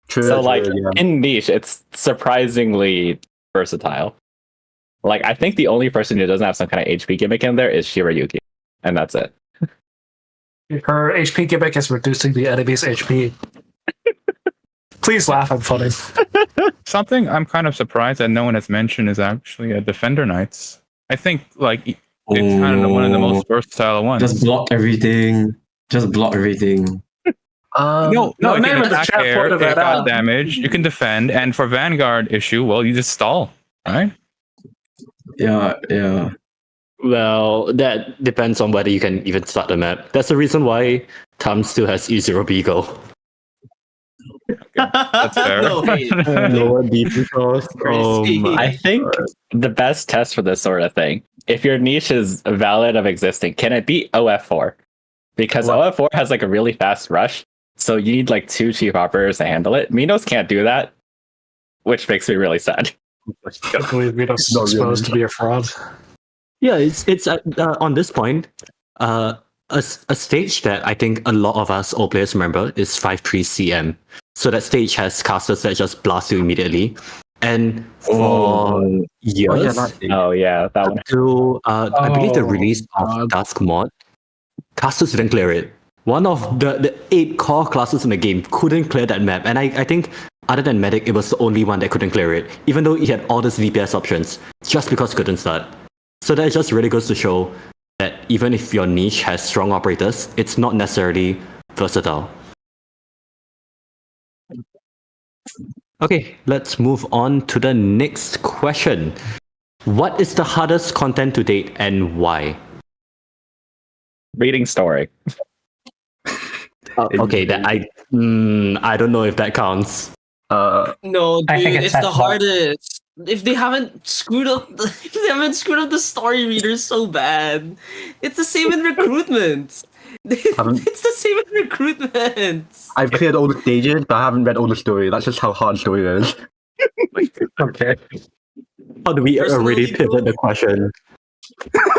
True, So, true, like, yeah. in niche, it's surprisingly versatile. Like, I think the only person who doesn't have some kind of HP gimmick in there is Shirayuki, and that's it. Her HP gimmick is reducing the enemy's HP. Please laugh, I'm funny. Something I'm kind of surprised that no one has mentioned is actually a Defender Knights. I think like it's kind of one of the most versatile ones. Just block everything. Just block everything. No, no you name can of the attack chat air, pointed take that out out. damage, you can defend, and for Vanguard issue, well, you just stall, right? Yeah. Well, that depends on whether you can even start the map. That's the reason why Tam still has E0 Beagle. That's fair. No, wait. Lower defense cost. Crazy. I think the best test for this sort of thing, if your niche is valid of existing, can it beat OF4? Because OF4 has like a really fast rush, so you need like 2 chief operators to handle it. Minos can't do that, which makes me really sad. I believe Minos is Not exposed really. to be a fraud. Yeah, it's on this point, a stage that I think a lot of us old players remember is 5-3 CM. So that stage has casters that just blast you immediately. And for years, Oh yeah, that one. until I believe the Oh, release of Dusk mod, casters didn't clear it. One of the 8 core classes in the game couldn't clear that map. And I think other than Medic, it was the only one that couldn't clear it, even though it had all these VPS options, just because it couldn't start. So that just really goes to show that even if your niche has strong operators, it's not necessarily versatile. Okay, let's move on to the next question. What is the hardest content to date and why? Reading story. Okay, that I don't know if that counts. No, dude, I think it's it's the that hardest. If they haven't screwed up, the story readers so bad, it's the same in recruitment. It's the same in recruitment. I've cleared all the stages, but I haven't read all the story. That's just how hard story is. Okay. How do we Personally, already pivot the question?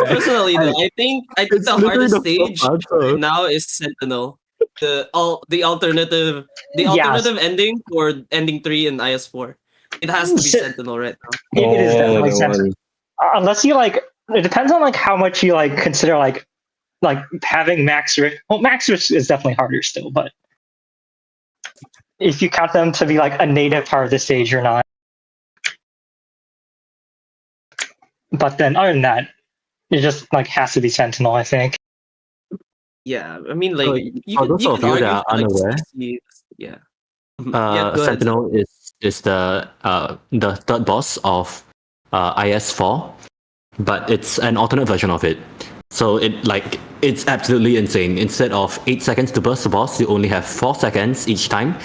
Personally, though, I think It's the literally hardest the stage first answer. right now is Sentinel. The alternative Yes. ending for ending 3 in IS4. It has to be Shit. Sentinel right now. It is definitely the sensitive. one. Unless you like, it depends on like how much you like consider like having max risk. Well, max risk is definitely harder still, but if you count them to be like a native part of the stage or not. But then other than that, it just like has to be Sentinel, I think. Yeah, I mean, like So, you for could, those you of could you argue that are for, like, unaware, CC, yeah. Go ahead. Sentinel is the third boss of IS4, but it's an alternate version of it. So it's absolutely insane. Instead of 8 seconds to burst the boss, you only have 4 seconds each time,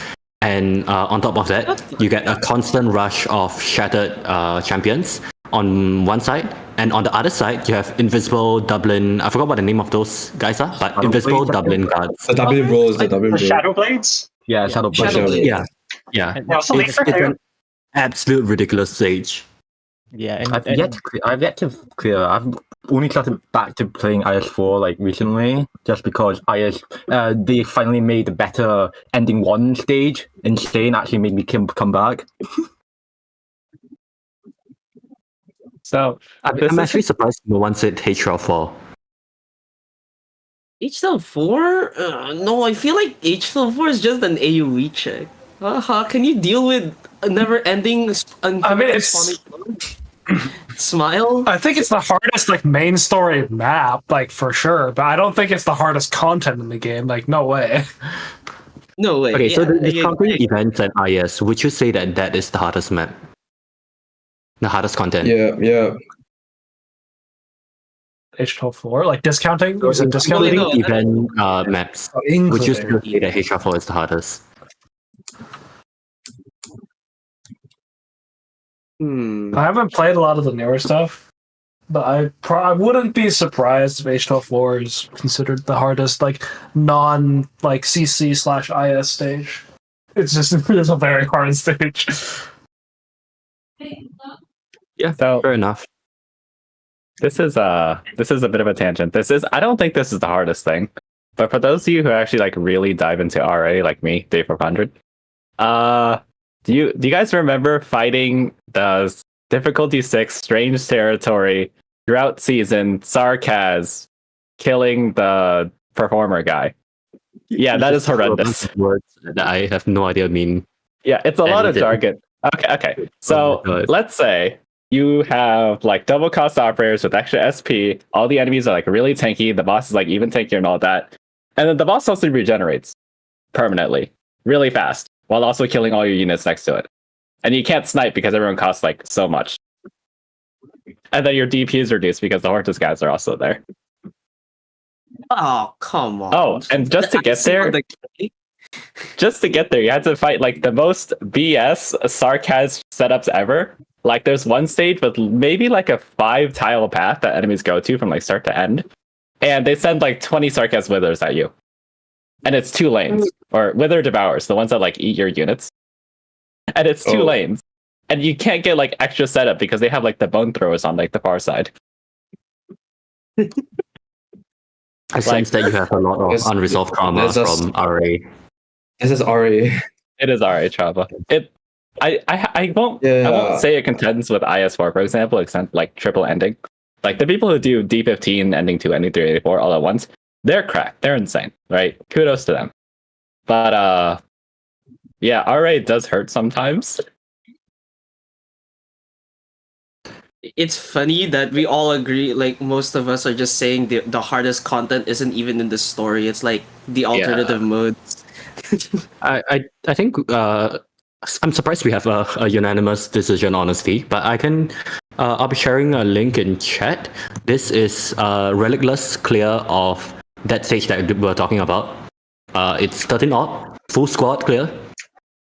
And on top of that, you get a constant rush of shattered champions on one side, and on the other side, you have invisible Dublin. I forgot what the name of those guys are, but invisible Dublin guards. The W Bros, the W The Bros. Shadow Blades. Yeah, Shadow Blade. Shadow Blade. Yeah. They also leave It's, for it's two. an absolute ridiculous stage. Yeah, and, I've yet to clear. I've only started back to playing IS4 like recently, just because they finally made the better ending one stage. Insane actually made me come back. So I'm actually surprised no one said H4. HL4? No, I feel like HL4 is just an AoE check. How can you deal with a never-ending it's- smile? I think it's the hardest like main story map, like for sure, but I don't think it's the hardest content in the game. Like, no way. No way. Okay, so Yeah, the discovery events and IS, would you say that is the hardest map? The hardest content? Yeah. H12 like discounting? You said Including discounting? no, event maps, Oh, would you including. still say that H4 is the hardest? Hmm. I haven't played a lot of the newer stuff, but I wouldn't be surprised if H12 is considered the hardest, like non like CC/IS stage. It's a very hard stage. Yeah, So- fair enough. this is a bit of a tangent. I don't think this is the hardest thing, but for those of you who actually like really dive into RA like me, Day 400, do you guys remember fighting the difficulty 6 strange territory drought season Sarkaz killing the performer guy? Yeah, that is horrendous. Words that I have no idea mean. Yeah, it's a lot of Anything. jargon. Okay. So Oh my God. let's say you have like double cost operators with extra SP. All the enemies are like really tanky. The boss is like even tankier and all that. And then the boss also regenerates permanently, really fast, while also killing all your units next to it. And you can't snipe because everyone costs like so much. And then your DP is reduced because the Hortus guys are also there. Oh, come on. Oh, and just to get there, you had to fight like the most BS Sarkaz setups ever. Like there's one stage with maybe like a 5 tile path that enemies go to from like start to end. And they send like 20 Sarkaz withers at you. And it's 2 lanes. Or wither devours, the ones that like eat your units. And it's 2 lanes. And you can't get like extra setup because they have like the bone throwers on like the far side. I sense that you have a lot of Yes, unresolved trauma there's just- from RA. This is RA. It is RA trauma. I won't say it contends with IS4, for example, except like triple ending. Like the people who do D15 ending 2, ending 3, 84 all at once, they're cracked. They're insane, right? Kudos to them. But yeah, RA does hurt sometimes. It's funny that we all agree, like most of us are just saying the hardest content isn't even in the story. It's like the alternative modes. I think I'm surprised we have a unanimous decision, honestly. But I'll be sharing a link in chat. This is relictless clear of that stage that we were talking about. It's 13 odd, full squad clear,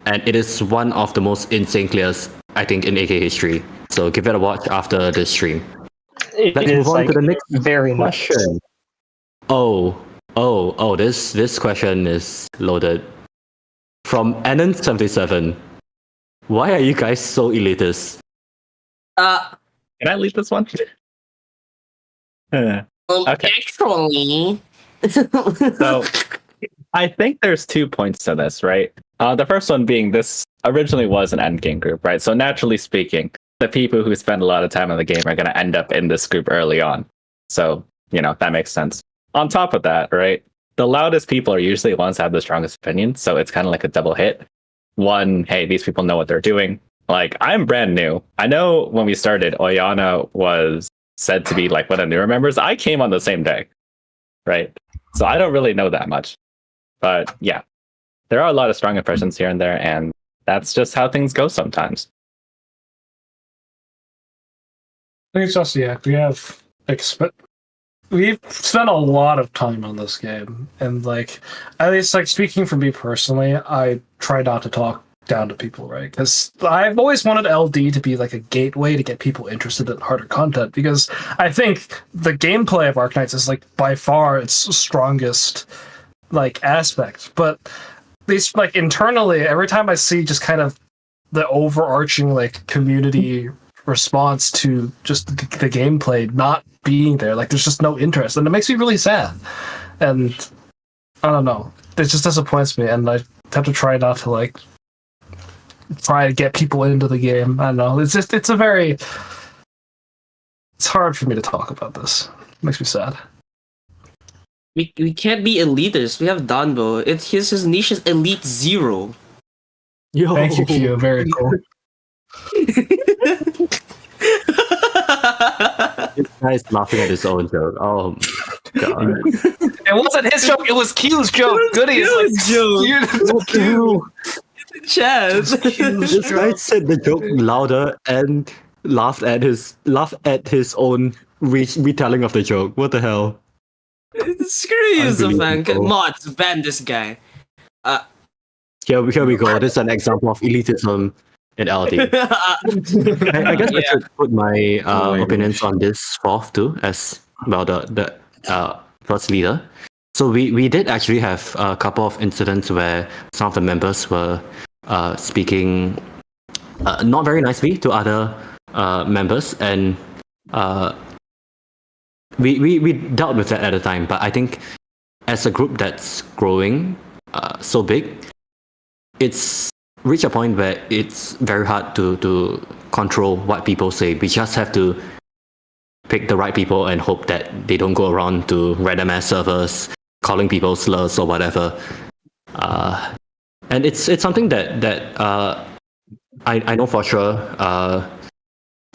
and it is one of the most insane clears I think in AK history. So give it a watch after this stream. It Let's is move on like to the next very much. question. This question is loaded. From Anon77. Why are you guys so elitist? Can I leave this one? Okay. Actually. So I think there's 2 points to this, right? The first one being this originally was an endgame group, right? So naturally speaking, the people who spend a lot of time in the game are going to end up in this group early on. So, that makes sense. On top of that, right? The loudest people are usually the ones that have the strongest opinions. So it's kind of like a double hit. One, hey, these people know what they're doing. Like, I'm brand new. I know when we started, Oyana was said to be like one of the newer members. I came on the same day, right? So I don't really know that much. But yeah, there are a lot of strong impressions here and there, and that's just how things go sometimes. I think it's just we have we've spent a lot of time on this game, and like, at least like speaking for me personally, I try not to talk down to people, right? Because I've always wanted LD to be like a gateway to get people interested in harder content, because I think the gameplay of Arknights is like by far its strongest like aspect. But these like internally, every time I see just kind of the overarching like community response to just the gameplay not being there, like there's just no interest, and it makes me really sad. And I don't know, it just disappoints me, and I have to try not to like try to get people into the game. I don't know, it's hard for me to talk about this. It makes me sad. We can't be elitist. We have Donbo. His niche is Elite Zero. Yo. Thank you, Q. Very cool. This guy's laughing at his own joke. Oh god. It wasn't his joke, it was Q's joke. Goody is like Q. Chaz. This guy said the joke louder and laughed at his own retelling of the joke. What the hell? Screw you, Zafang. Unbelievable. Mods, ban this guy. Here we go. This is an example of elitism in LD. I guess I should put my opinions on this forth too, as well the first leader. So we did actually have a couple of incidents where some of the members were speaking not very nicely to other members, and we dealt with that at the time. But I think as a group that's growing so big, it's reached a point where it's very hard to control what people say. We just have to pick the right people and hope that they don't go around to random ass servers calling people slurs or whatever. And it's something that I know for sure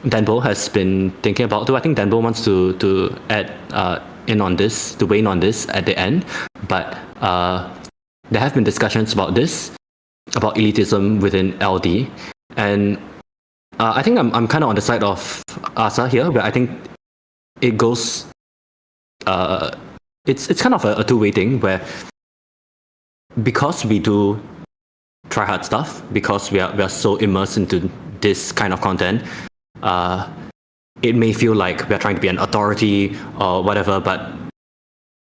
Denbo has been thinking about too. I think Denbo wants to add in on this, to weigh in on this at the end. But there have been discussions about this, about elitism within LD, and I think I'm kind of on the side of Asa here, but I think it goes. It's kind of a two-way thing, where because we do try hard stuff, because we are so immersed into this kind of content, it may feel like we're trying to be an authority or whatever, but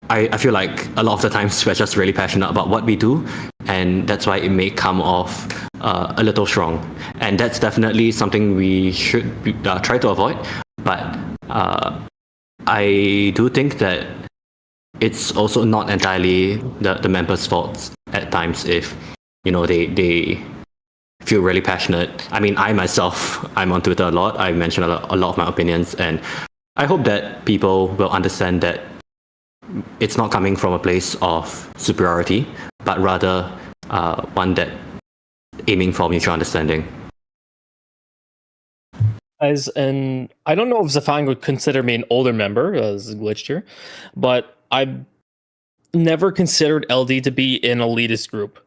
I feel like a lot of the times we're just really passionate about what we do, and that's why it may come off a little strong. And that's definitely something we should try to avoid. But I do think that it's also not entirely the members' faults at times if, you know, they feel really passionate. I mean, I myself, I'm on Twitter a lot. I mention a lot of my opinions, and I hope that people will understand that it's not coming from a place of superiority, but rather one that aiming for mutual understanding. And I don't know if Zafang would consider me an older member, as glitched here, but I've never considered LD to be an elitist group.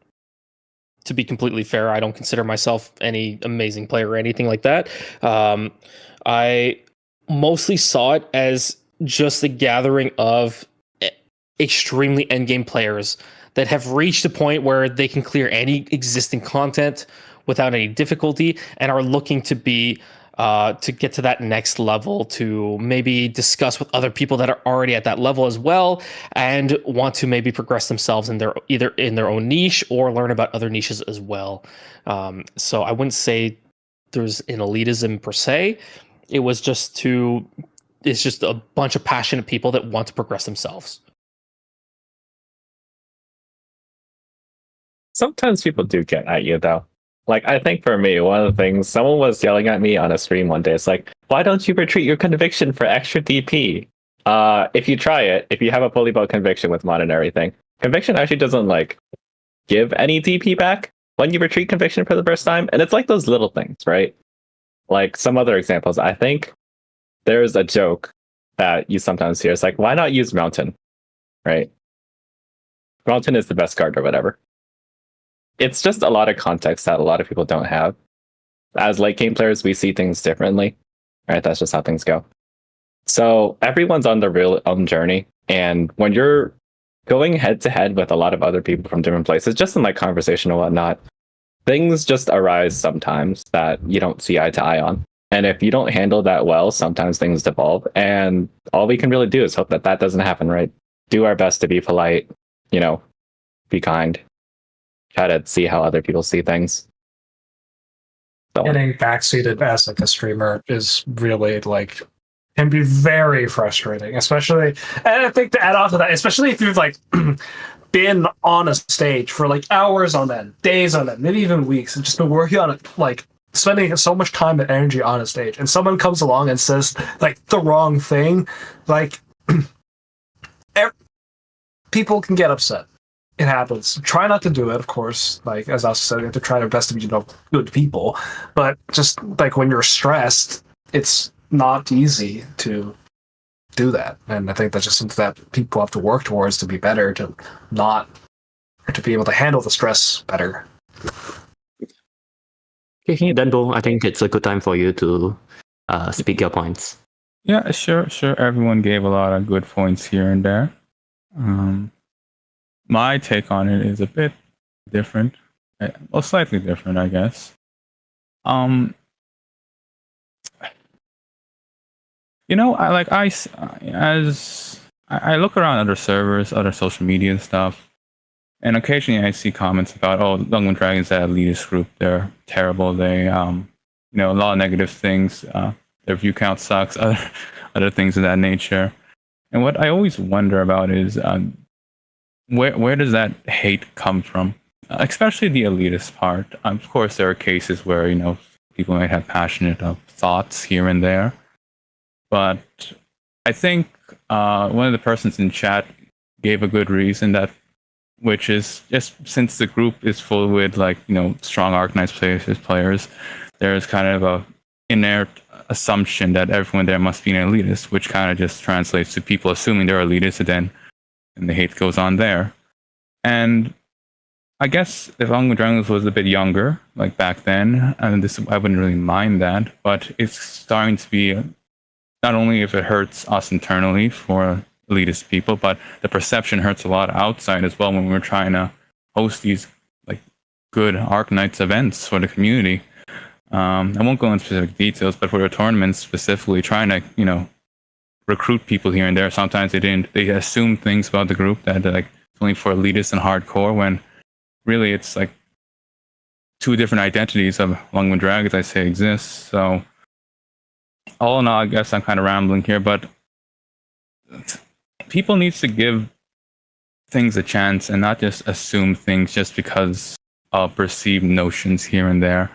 To be completely fair, I don't consider myself any amazing player or anything like that. I mostly saw it as just a gathering of extremely endgame players that have reached a point where they can clear any existing content without any difficulty and are looking to be to get to that next level, to maybe discuss with other people that are already at that level as well, and want to maybe progress themselves in their either in their own niche or learn about other niches as well. So I wouldn't say there's an elitism per se. It's just a bunch of passionate people that want to progress themselves. Sometimes people do get at you though. Like, I think for me, one of the things, someone was yelling at me on a stream one day. It's like, why don't you retreat your conviction for extra DP? If you try it, if you have a fully built conviction with mod and everything, conviction actually doesn't like give any DP back when you retreat conviction for the first time. And it's like those little things, right? Like some other examples. I think there's a joke that you sometimes hear. It's like, why not use Mountain? Right? Mountain is the best card or whatever. It's just a lot of context that a lot of people don't have. As late game players, we see things differently, right? That's just how things go. So everyone's on their real own journey, and when you're going head to head with a lot of other people from different places, just in like conversation and whatnot, things just arise sometimes that you don't see eye to eye on. And if you don't handle that well, sometimes things devolve. And all we can really do is hope that that doesn't happen, right? Do our best to be polite, be kind, try to see how other people see things. So, Getting backseated as like a streamer is really like can be very frustrating, especially. And I think to add on to that, especially if you've like been on a stage for like hours on end, days on end, maybe even weeks, and just been working on it, like spending so much time and energy on a stage, and someone comes along and says like the wrong thing, like people can get upset. It happens. Try not to do it, of course. Like as I said, you have to try their best to be, good people. But just like when you're stressed, it's not easy to do that. And I think that's just something that people have to work towards to be better, to be able to handle the stress better. Okay, then, Bo, I think it's a good time for you to speak your points. Yeah, sure. Everyone gave a lot of good points here and there. My take on it is a bit different, well, slightly different, I guess. I look around other servers, other social media stuff, and occasionally I see comments about, oh, Lungmen Dragons, that elitist group, they're terrible. They, a lot of negative things. Their view count sucks. Other things of that nature. And what I always wonder about is, where does that hate come from? Especially the elitist part. Of course, there are cases where people might have passionate thoughts here and there, but I think one of the persons in chat gave a good reason, which is just since the group is full with strong Arknights players, there's kind of a inert assumption that everyone there must be an elitist, which kind of just translates to people assuming they're elitist, and the hate goes on there. And I guess if Lungmen Dragons was a bit younger, like back then, and I wouldn't really mind that, but it's starting to be, not only if it hurts us internally for elitist people, but the perception hurts a lot outside as well when we're trying to host these good Arknights events for the community. I won't go into specific details, but for the tournaments specifically, trying to recruit people here and there. Sometimes they assume things about the group that they're only for elitists and hardcore, when really it's two different identities of Lungmen Dragons I say exist. So all in all, I guess I'm kind of rambling here, but people need to give things a chance and not just assume things just because of perceived notions here and there.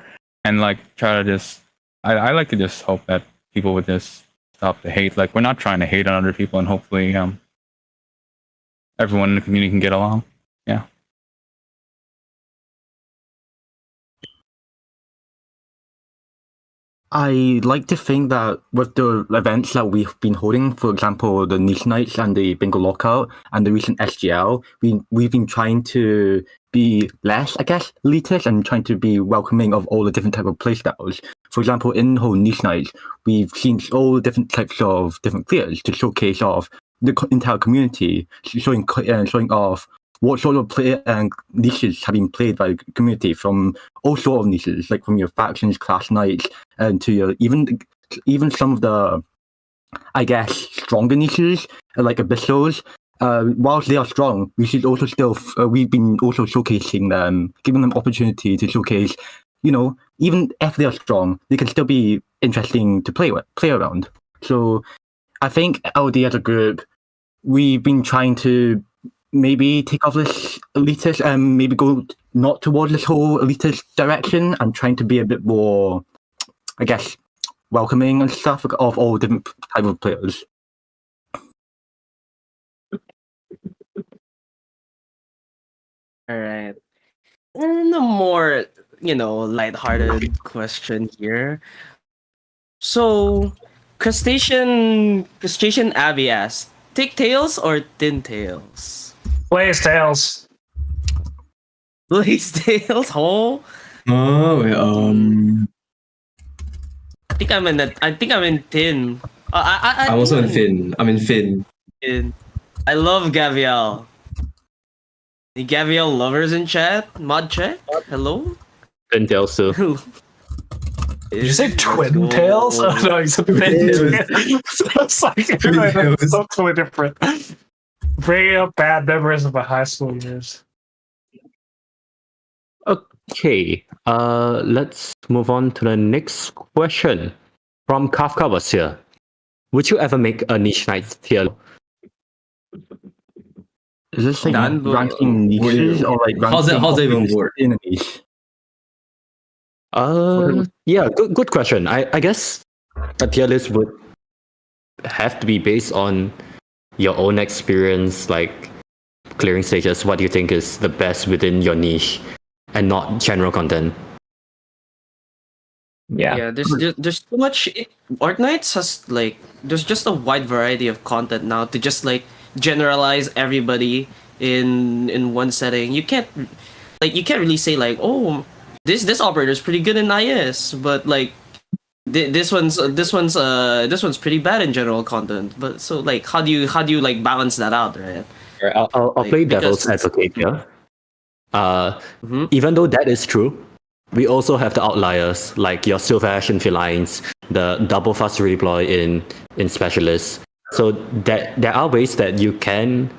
And try to just, I like to just hope that people would just stop the hate. We're not trying to hate on other people, and hopefully everyone in the community can get along. Yeah. I like to think that with the events that we've been holding, for example, the Nicheknights and the Bingo Lockout and the recent SGL, we've been trying to be less, I guess, elitist and trying to be welcoming of all the different type of playstyles. For example, in the whole Nicheknights, we've seen all the different types of different players to showcase off the entire community, showing off what sort of play and niches have been played by the community, from all sort of niches, like from your factions, class nights, and to your even some of the, I guess, stronger niches like abyssals. Whilst they are strong, we should also we've been also showcasing them, giving them opportunity to showcase. Even if they are strong, they can still be interesting to play around. So I think LD as a group, we've been trying to maybe take off this elitist and maybe go not towards this whole elitist direction, and trying to be a bit more, I guess, welcoming and stuff of all different type of players. All right. And a more, lighthearted question here. So, Crustacean Abby asked, Thick Tails or Thin Tails? Blaze Tails. Blaze Tails? Oh, Oh, wait, I think I'm in Thin. I'm also in Finn. I'm in Finn. I love Gavial. The Gavial lovers in chat? Mod check? Hello? Pintails too. Did you say twin tails? Oh no, you said pintails. It's like that's so totally different. Bringing up bad memories of my high school years. Okay, let's move on to the next question. From Kafka was here. Would you ever make a Nicheknights tier? Is this like None, ranking niches or like How's that even work? in a niche? Yeah, good question. I guess a tier list would have to be based on your own experience, like clearing stages. What do you think is the best within your niche, and not general content? Yeah, there's too much. Arknights has like there's just a wide variety of content now to just like generalize everybody in one setting. You can't really say like, oh, this operator is pretty good in IS, but like this one's pretty bad in general content. But so like how do you like balance that out, right? I'll Like, play because- devil's advocate here. Even though that is true, we also have the outliers like your Silver Ash in Felines, the double fast redeploy in Specialists. So that there are ways that you can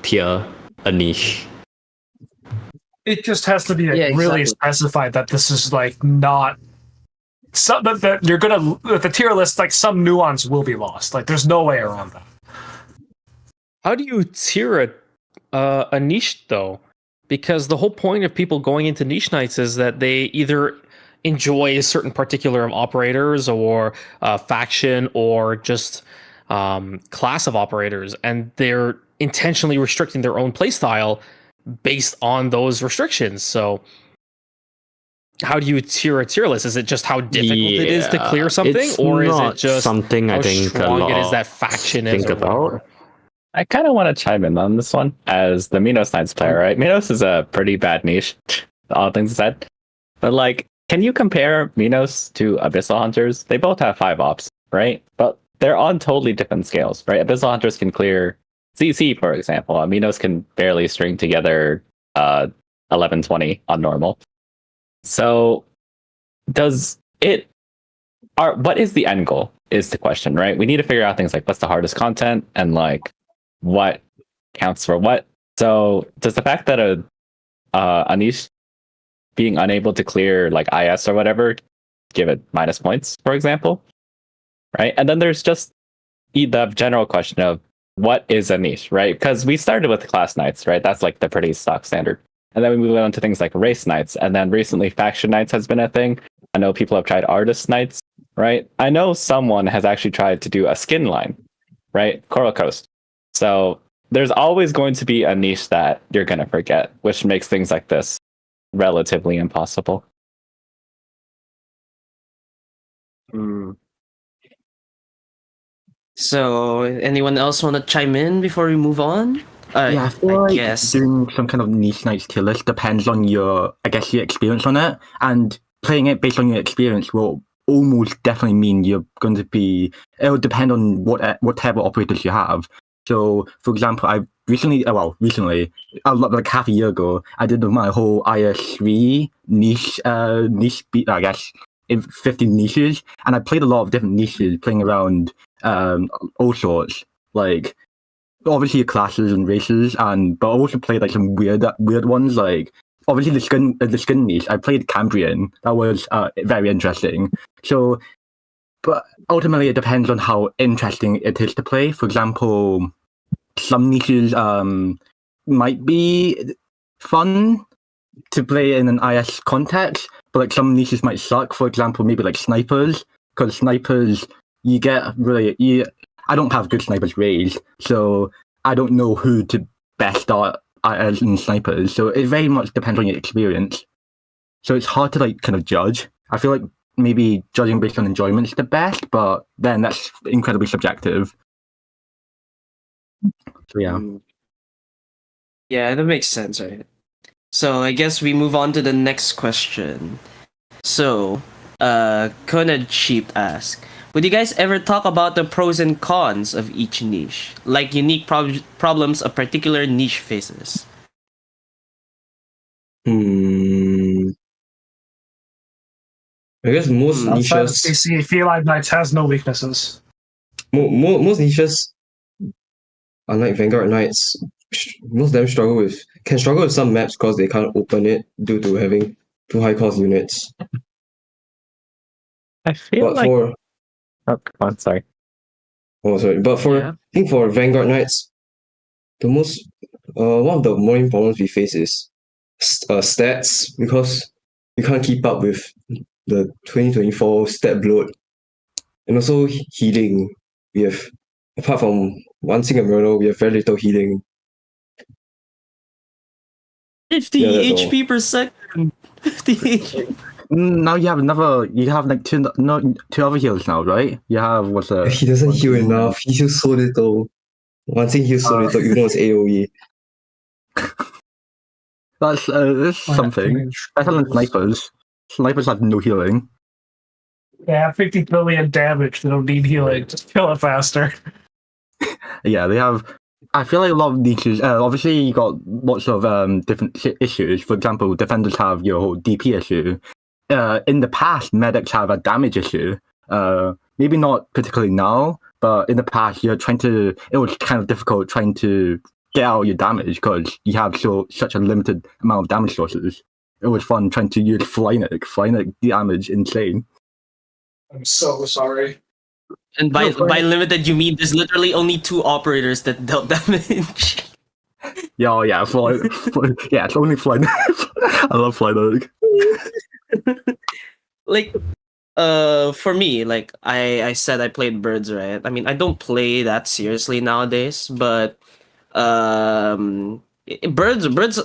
tier a niche. It just has to be Yeah, really exactly. specified that this is like not some that you're gonna with the tier list. Like some nuance will be lost. Like there's no way around that. How do you tier a niche though? Because the whole point of people going into Nicheknights is that they either enjoy a certain particular operators or faction or just class of operators, and they're intentionally restricting their own playstyle based on those restrictions. So how do you tier a tier list? Is it just how difficult it is to clear something, It's or is not it just something I how think a strong lot it is that faction is? think or whatever? about? I kind of want to chime in on this one as the Minos Knights player, right? Minos is a pretty bad niche, all things said. But like, can you compare Minos to Abyssal Hunters? They both have 5 ops, right? But they're on totally different scales, right? Abyssal Hunters can clear CC, for example. Minos can barely string together 1120 on normal. So what is the end goal is the question, right? We need to figure out things like what's the hardest content and like what counts for what. So does the fact that a niche being unable to clear like IS or whatever give it minus points, for example? Right? And then there's just the general question of what is a niche, right? Because we started with class knights, right? That's like the pretty stock standard. And then we move on to things like race knights. And then recently faction knights has been a thing. I know people have tried artist knights, right? I know someone has actually tried to do a skin line, right? Coral Coast. So there's always going to be a niche that you're going to forget, which makes things like this relatively impossible. So anyone else want to chime in before we move on? Yeah, I feel like guess. doing some kind of niche nights tier list depends on your experience on it, and playing it based on your experience will almost definitely mean you're going to be. It will depend on what type of operators you have. So, for example, I recently, like half a year ago, I did my whole IS3 niche, I guess, in 15 niches, and I played a lot of different niches, playing around all sorts, like obviously classes and races, but I also played like some weird ones, like obviously the skin niche. I played Cambrian. That was very interesting. So, but ultimately it depends on how interesting it is to play. For example, some niches might be fun to play in an IS context, but like some niches might suck. For example, maybe like snipers, because snipers I don't have good snipers raised, so I don't know who to best start as in snipers. So it very much depends on your experience. So it's hard to like kind of judge. I feel like maybe judging based on enjoyment is the best, but then that's incredibly subjective. So yeah. Yeah, that makes sense, right? So I guess we move on to the next question. So, Conad Sheep asks, Would you guys ever talk about the pros and cons of each niche, like unique problems a particular niche faces? Hmm. I guess most Outside of niches, CC, Feline Knights has no weaknesses. most niches, unlike Vanguard Knights, most of them can struggle with some maps because they can't open it due to having too high cost units. I feel But like. for Oh, come on, sorry. but for Yeah. I think for Vanguard Knights, the most one of the main problems we face is stats, because you can't keep up with the 2024 stat bloat, and also healing. We have, apart from one single Myrtle, we have very little healing. 50 Yeah, that's all. HP per second. 50 HP. Now you have like two other heals now, right? You have what's a He doesn't heal enough. He heals so little. One thing heals so little, even though it's AoE. That's something. Better than snipers. Snipers have no healing. They have 50 billion damage. They don't need healing. Just kill it faster. Yeah, they have. I feel like a lot of niches. Obviously, you got lots of different issues. For example, defenders have your whole DP issue. In the past, medics have a damage issue. Maybe not particularly now, but in the past, it was kind of difficult trying to get out your damage because you have such a limited amount of damage sources. It was fun trying to use Flynic. Flynic damage insane. I'm so sorry. And by limited, you mean there's literally only 2 operators that dealt damage. Yeah, oh yeah, yeah, it's only Flynic. I love Flynic. Like, for me, like I said, I played birds, right? I mean, I don't play that seriously nowadays, but birds.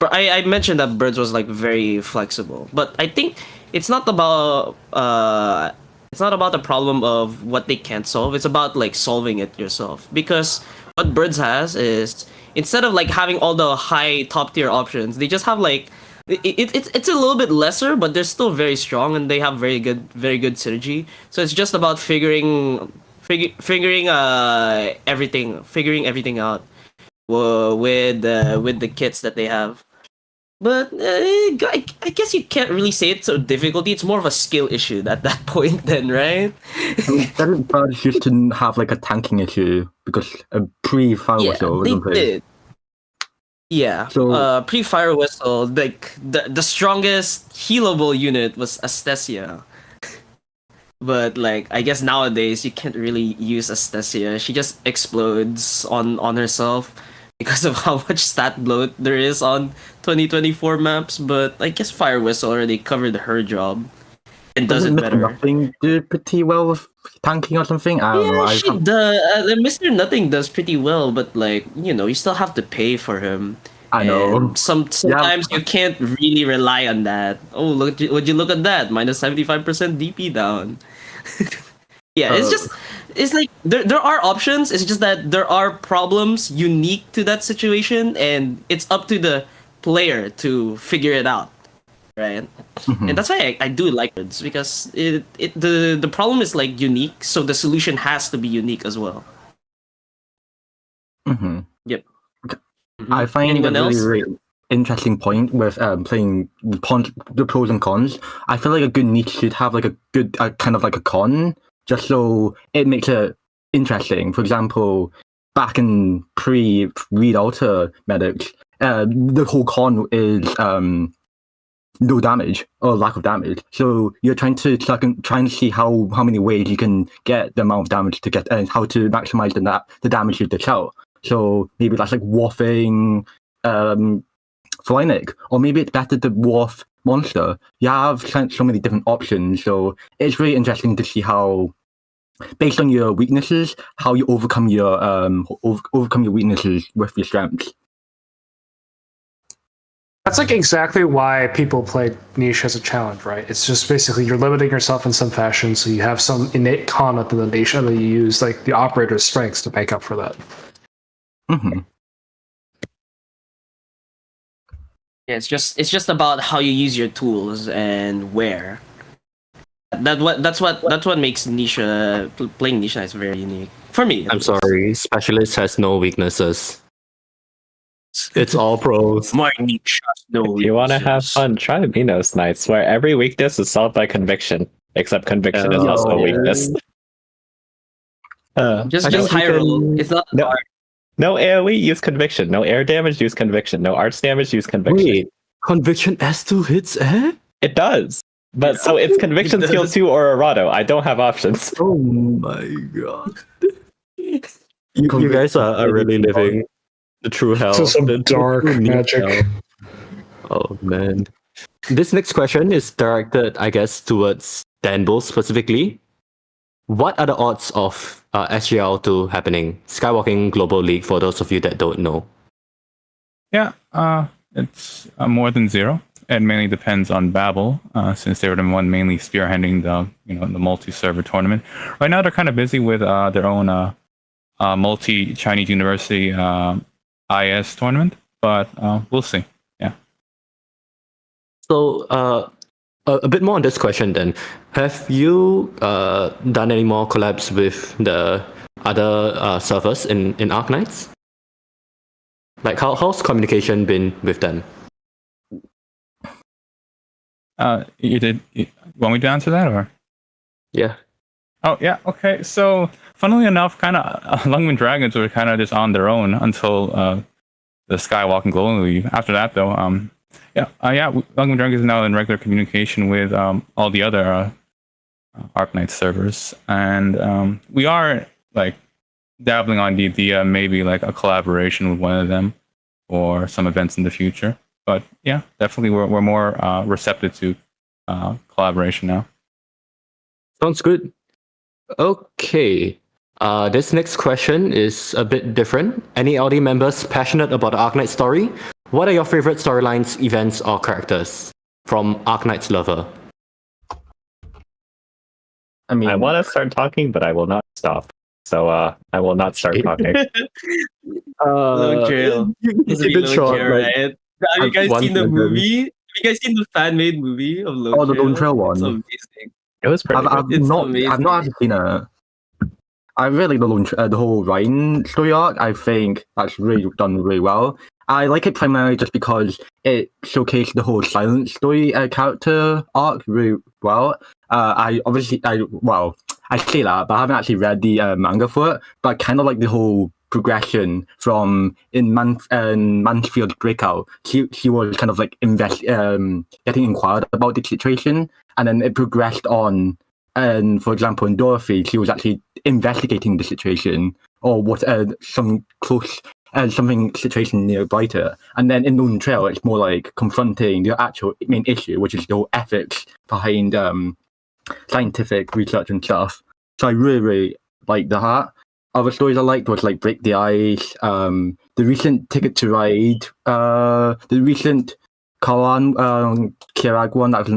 I mentioned that birds was like very flexible, but I think it's not about the problem of what they can't solve. It's about like solving it yourself, because what birds has is, instead of like having all the high top tier options, they just have like it's a little bit lesser, but they're still very strong and they have very good synergy. So it's just about figuring everything out with the kits that they have. But I guess you can't really say it's a difficulty. It's more of a skill issue at that point, then, right? Didn't birds used to have like a tanking issue because pre-fire whistle? They did. Yeah. So- Pre-fire whistle, like the strongest healable unit was Astesia. But like, I guess nowadays you can't really use Astesia. She just explodes on herself because of how much stat bloat there is on 2024 maps. But I guess Fire Whistle already covered her job and does it Doesn't better. Nothing do pretty well with tanking or something? I don't know. Yeah, she does. Mr. Nothing does pretty well, but like, you still have to pay for him. I know. And sometimes you can't really rely on that. Oh, would you look at that? Minus 75% DP down. Yeah, it's like there are options. It's just that there are problems unique to that situation, and it's up to the player to figure it out, right? Mhm. And that's why I do like it, because the problem is like unique, so the solution has to be unique as well. Mhm. Yep. I find Anyone a really, else? really interesting point with playing the pros and cons. I feel like a good niche should have like a good kind of like a con, just so it makes it interesting. For example, back in pre-read alter medics, the whole con is no damage or lack of damage. So you're trying to see how many ways you can get the amount of damage to get, and how to maximize the damage you dish out. So maybe that's like waffing Flynic, or maybe it's better to waff monster. You have so many different options, so it's really interesting to see how, based on your weaknesses, how you overcome your weaknesses with your strengths. That's like exactly why people play niche as a challenge, right? It's just basically you're limiting yourself in some fashion, so you have some innate con within the niche, and then you use like the operator's strengths to make up for that. Mm-hmm. Yeah, it's just about how you use your tools and where. That's what makes niche playing Nicheknights very unique for me. at I'm least. sorry, specialist has no weaknesses. It's all pros. My niche has no If you want to have weaknesses. fun, try Minos Knights, where every weakness is solved by conviction, except conviction is also a Yo. weakness. Just I think high we roll. can- It's not No. hard. No AoE, use conviction. No air damage, use conviction. No arts damage, use conviction. Wait, conviction S2 hits air? It does. But so it's conviction It skill does. 2 or Arado. I don't have options. Oh my god. You guys are really living the true hell. To some the dark true niche magic. hell. Oh man. This next question is directed, I guess, towards Danbo specifically. What are the odds of SGL2 happening? Skywalking Global League, for those of you that don't know. Yeah, it's more than 0. It mainly depends on Babel, since they were the one mainly spearheading the multi-server tournament. Right now, they're kind of busy with their own multi-Chinese University IS tournament, but we'll see. Yeah. So, a bit more on this question then. Have you done any more collabs with the other servers in Arknights? Like, how's communication been with them? You want me to answer that, or? Yeah. Oh yeah, okay. So, funnily enough, kind of Lungman Dragons were kind of just on their own until the Skywalking Global League. After that, though, Lungman Dragons is now in regular communication with all the other Arknights servers, and we are like dabbling on the idea maybe like a collaboration with one of them or some events in the future. But yeah, definitely we're more receptive to collaboration now. Sounds good. Okay. This next question is a bit different. Any LD members passionate about the Arknight story? What are your favorite storylines, events, or characters from Arknight's lover? I mean, I want to start talking, but I will not stop. So I will not start talking. Lone Trail. You It's keep really it Lone short, Trail, like, right? Have you guys one seen the sentence. movie? Have you guys seen the fan-made movie of Lone Oh, the Lone Trail It's one. amazing. It was pretty I've good. It's not amazing. actually seen it. I really like the whole Ryan story arc. I think that's really done really well. I like it primarily just because it showcased the whole silent story character arc really well. I say that, but I haven't actually read the manga for it. But I kind of like the whole progression from in Mansfield's breakout. She was kind of like getting inquired about the situation, and then it progressed on. And for example, in Dorothy, she was actually investigating the situation or what some close something situation nearby to her. And then in Lone Trail, it's more like confronting the actual main issue, which is the whole ethics behind scientific research and stuff. So I really, really like that. Other stories I liked was like Break the Ice, the recent Ticket to Ride, the recent Karan Kirag one. That was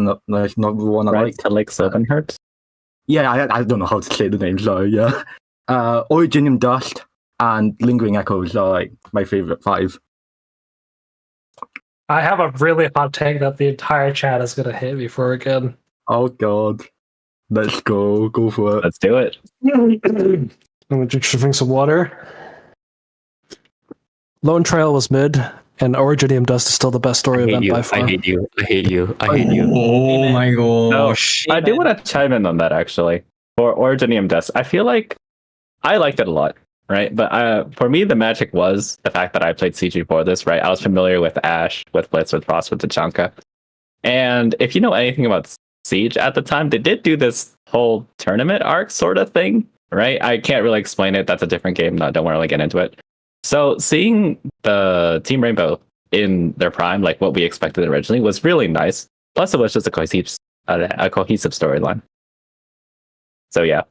another one I Right liked. to Lake Sylvanhurst. Yeah, I don't know how to say the name, sorry, yeah. Originium Dust and Lingering Echoes are like my favorite 5. I have a really hot take that the entire chat is going to hit me for again. Oh god. Let's go for it. Let's do it. I'm going to drink some water. Lone Trail was mid, and Originium Dust is still the best story event by far. I hate you. I hate you. Oh my gosh. I do want to chime in on that actually. For Originium Dust, I feel like I liked it a lot, right? But for me, the magic was the fact that I played Siege before this, right? I was familiar with Ash, with Blitz, with Frost, with Tachanka. And if you know anything about Siege at the time, they did do this whole tournament arc sort of thing, right? I can't really explain it. That's a different game. No, don't want to really get into it. So seeing the Team Rainbow in their prime, like what we expected originally, was really nice. Plus, it was just a cohesive storyline. So yeah.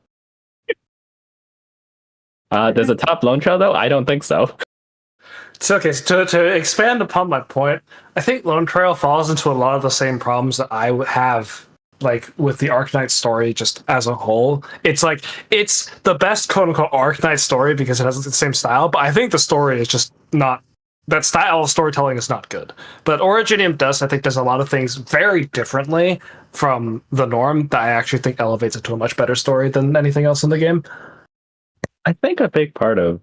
Does it top Lone Trail though? I don't think so. It's okay. So to expand upon my point, I think Lone Trail falls into a lot of the same problems that I have, like with the Arknight story, just as a whole. It's like it's the best quote unquote Arknight story because it has the same style, but I think the story is just not that style of storytelling is not good. But Originium Dust, I think, does a lot of things very differently from the norm that I actually think elevates it to a much better story than anything else in the game. I think a big part of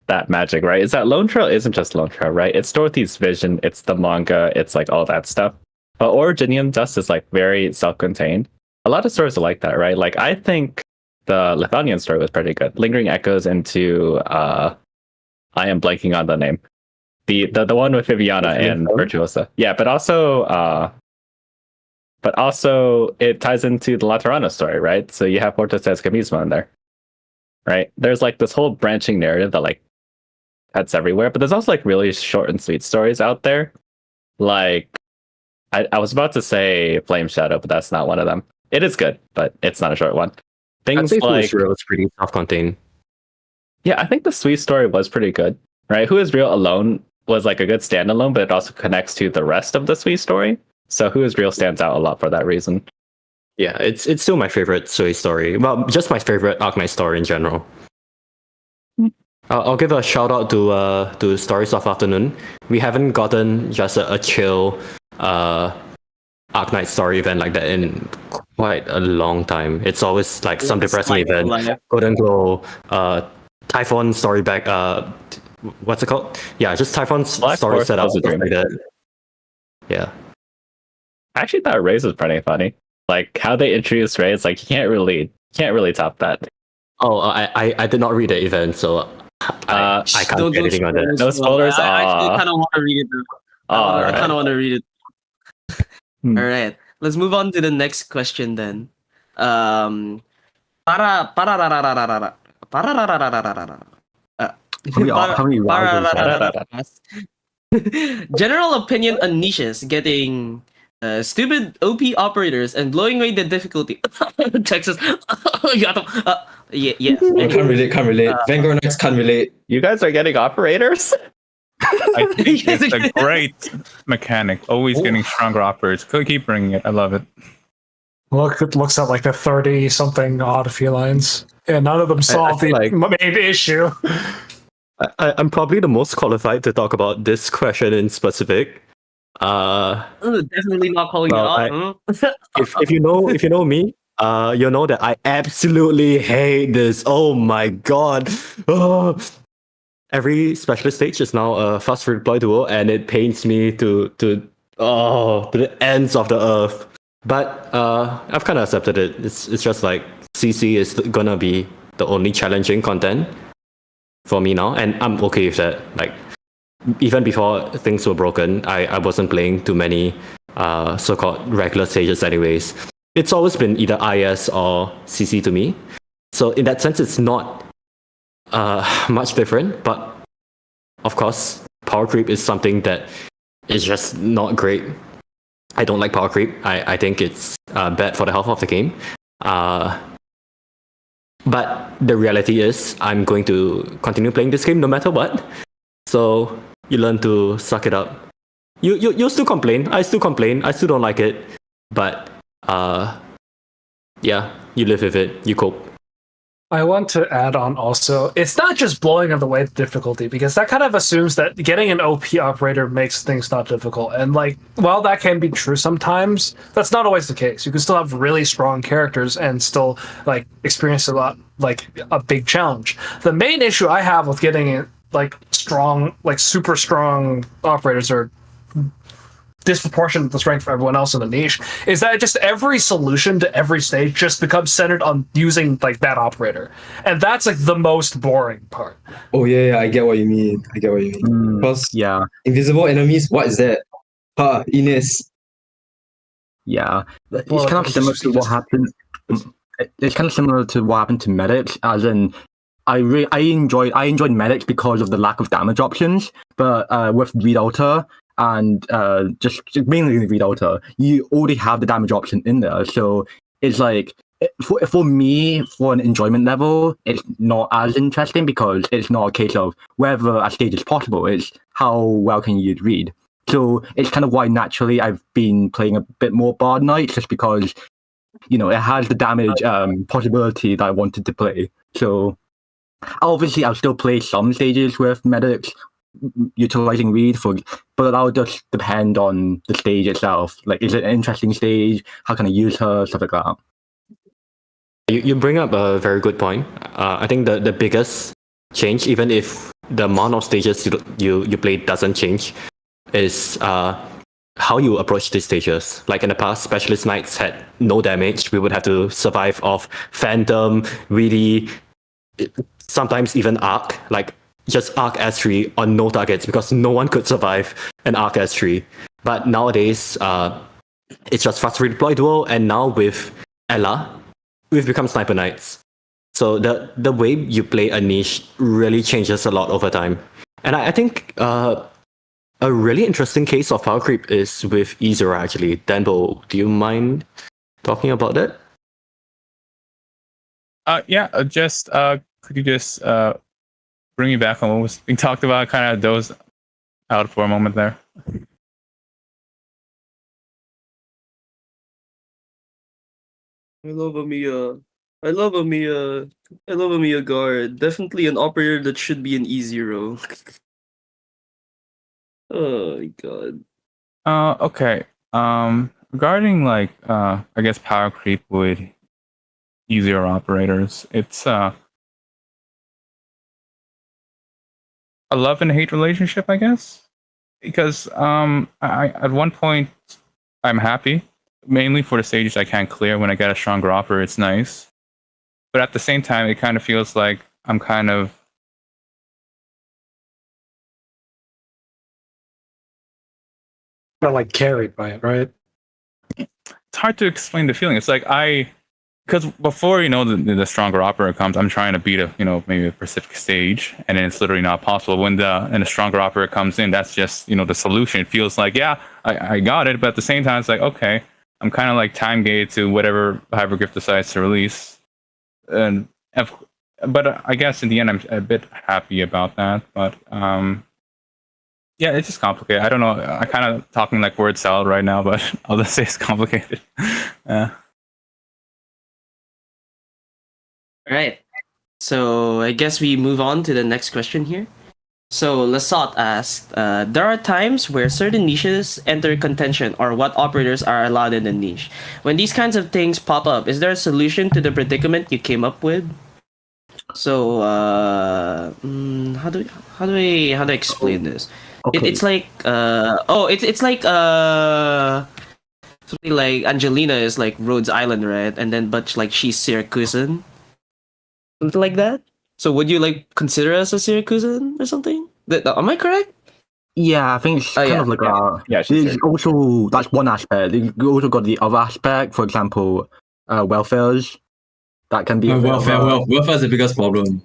that magic, right, is that Lone Trail isn't just Lone Trail, right? It's Dorothy's vision, it's the manga, it's like all that stuff. But Originium Dust is like very self-contained. A lot of stories are like that, right? Like I think the Lithanian story was pretty good. Lingering Echoes into I am blanking on the name. The one with Viviana and Virtuosa. Yeah, but also it ties into the Laterano story, right? So you have Porto Escamismo in there. Right? There's like this whole branching narrative that like cuts everywhere, but there's also like really short and sweet stories out there. Like I was about to say Flame Shadow, but that's not one of them. It is good, but it's not a short one. Things like Real is pretty self-contained. yeah, I think the sweet story was pretty good. Right? Who is Real alone was like a good standalone, but it also connects to the rest of the sweet story. So Who is Real stands out a lot for that reason. Yeah, it's still my favorite Sui story. Well, just my favorite Arknight story in general. I'll give a shout out to Stories of Afternoon. We haven't gotten just a chill Arknight story event like that in quite a long time. It's always like some depressing event. Golden Glow, Typhon story back. What's it called? Yeah, just Typhon's Black story Horse set up was a stuff dream. like that. Yeah. I actually thought Ray's was pretty funny. Like how they introduced Ray, it's like you can't really top that. Oh, I did not read the event, so I can't Don't say anything on that. No spoilers. I actually kind of want to read it. I kind of want to read it. Hmm. All right, let's move on to the next question then. Para How many rounds is that? General opinion on niches getting stupid OP operators and blowing away the difficulty. Texas. Yes. I can't relate. Vanguard Knights can't relate. You guys are getting operators? I think it's a great mechanic. Always getting stronger operators. Keep bringing it. I love it. Look, it looks at like the 30-something odd felines. And none of them solve the feel like- main issue. I'm probably the most qualified to talk about this question in specific. Definitely not calling Well, it out. If you know me, you know that I absolutely hate this. Oh my god. Oh. Every specialist stage is now a fast redeploy duo, and it pains me to the ends of the earth. But I've kind of accepted it. It's just like CC is gonna be the only challenging content for me now, and I'm okay with that. Like even before things were broken, I wasn't playing too many so-called regular stages anyways. It's always been either IS or CC to me. So in that sense, it's not much different, but of course, power creep is something that is just not great. I don't like power creep. I think it's bad for the health of the game. But the reality is, I'm going to continue playing this game no matter what. So you learn to suck it up. You still complain. I still complain. I still don't like it. But yeah, you live with it. You cope. I want to add on also, it's not just blowing away the difficulty, because that kind of assumes that getting an OP operator makes things not difficult. And like, while that can be true sometimes, that's not always the case. You can still have really strong characters and still like experience a lot, like a big challenge. The main issue I have with getting like strong, like super strong operators or disproportionate the strength for everyone else in the niche is that just every solution to every stage just becomes centered on using like that operator, and that's like the most boring part. Oh yeah, I get what you mean. Because Yeah, invisible enemies, what is that? Ines. yeah. It's Well, kind of similar to what happened. It's kind of similar to what happened to medics, as in I enjoyed medics because of the lack of damage options, but with Readoter and just mainly Readoter, you already have the damage option in there. So it's like for me, for an enjoyment level, it's not as interesting because it's not a case of whether a stage is possible. It's how well can you read. So it's kind of why naturally I've been playing a bit more Bard Knights, just because it has the damage possibility that I wanted to play. So obviously I'll still play some stages with medics utilizing read for, but that would just depend on the stage itself. Like, is it an interesting stage? How can I use her? Stuff like that. You bring up a very good point. I think the biggest change, even if the amount of stages you play doesn't change, is how you approach these stages. Like in the past, Specialist Knights had no damage. We would have to survive off Phantom, really, sometimes even Arc, like just Arc S3 on no targets because no one could survive an Arc S3. But nowadays, it's just fast redeploy duo, and now with Ella, we've become Sniper Knights. So the way you play a niche really changes a lot over time. And I think a really interesting case of power creep is with Ezra, actually. Danbo, do you mind talking about that? Yeah, could you just bring me back on what was being talked about? Kind of dozed out for a moment there. I love Amiya. I love Amiya. I love Amiya guard. Definitely an operator that should be an E0. Oh my god. Okay. Regarding like I guess power creep with easier operators, it's a love and hate relationship, I guess. Because I at one point I'm happy, mainly for the stages I can't clear. When I get a stronger operator, it's nice. But at the same time, it kind of feels like I'm kind of like carried by it, right? it's hard to explain the feeling. It's like because before the stronger operator comes, I'm trying to beat maybe a specific stage, and then it's literally not possible. When the stronger operator comes in, that's just the solution. It feels like I got it, but at the same time, it's like okay, I'm kind of like time gated to whatever Hypergriff decides to release, but I guess in the end, I'm a bit happy about that. But yeah, it's just complicated. I don't know. I kind of talking like word salad right now, but I'll just say it's complicated. Right. So I guess we move on to the next question here. So Lasot asked, there are times where certain niches enter contention or what operators are allowed in the niche. When these kinds of things pop up, is there a solution to the predicament you came up with? So how do I explain this? Okay. It's like it's like something like Angelina is like Rhodes Island, right? And then but like she's Syracusan. Something like that. So would you like consider us a Syracusan or something? Am I correct? Yeah, I think it's kind of like that. Yeah, she's There's also that's one aspect. You also got the other aspect. For example, welfares. That can be a bit of a- Welfare is the biggest problem.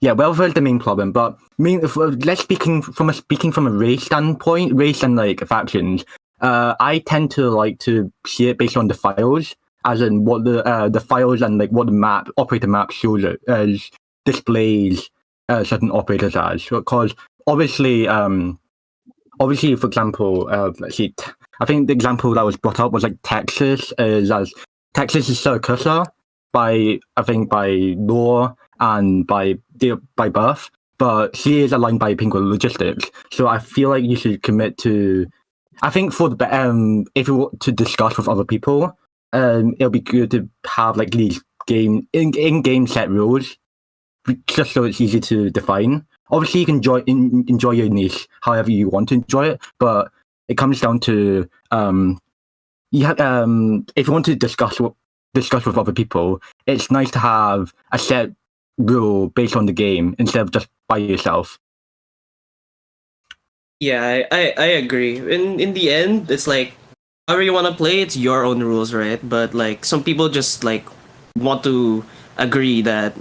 Yeah, welfare is the main problem. But let's speaking from a race standpoint, race and like factions. I tend to like to see it based on the files, as in what the files and like what the operator map shows it as displays certain operators as. Because obviously, for example, let's see. I think the example that was brought up was like Texas is Syracusa by law and by birth, but she is aligned by Penguin Logistics. So I feel like you should commit to. I think for the if you want to discuss with other people, it'll be good to have like these in-game set rules, just so it's easy to define. Obviously, you can enjoy your niche however you want to enjoy it, but it comes down to if you want to discuss with other people, it's nice to have a set rule based on the game instead of just by yourself. Yeah, I agree. In the end, it's like however you want to play, it's your own rules, right? But like some people just like want to agree that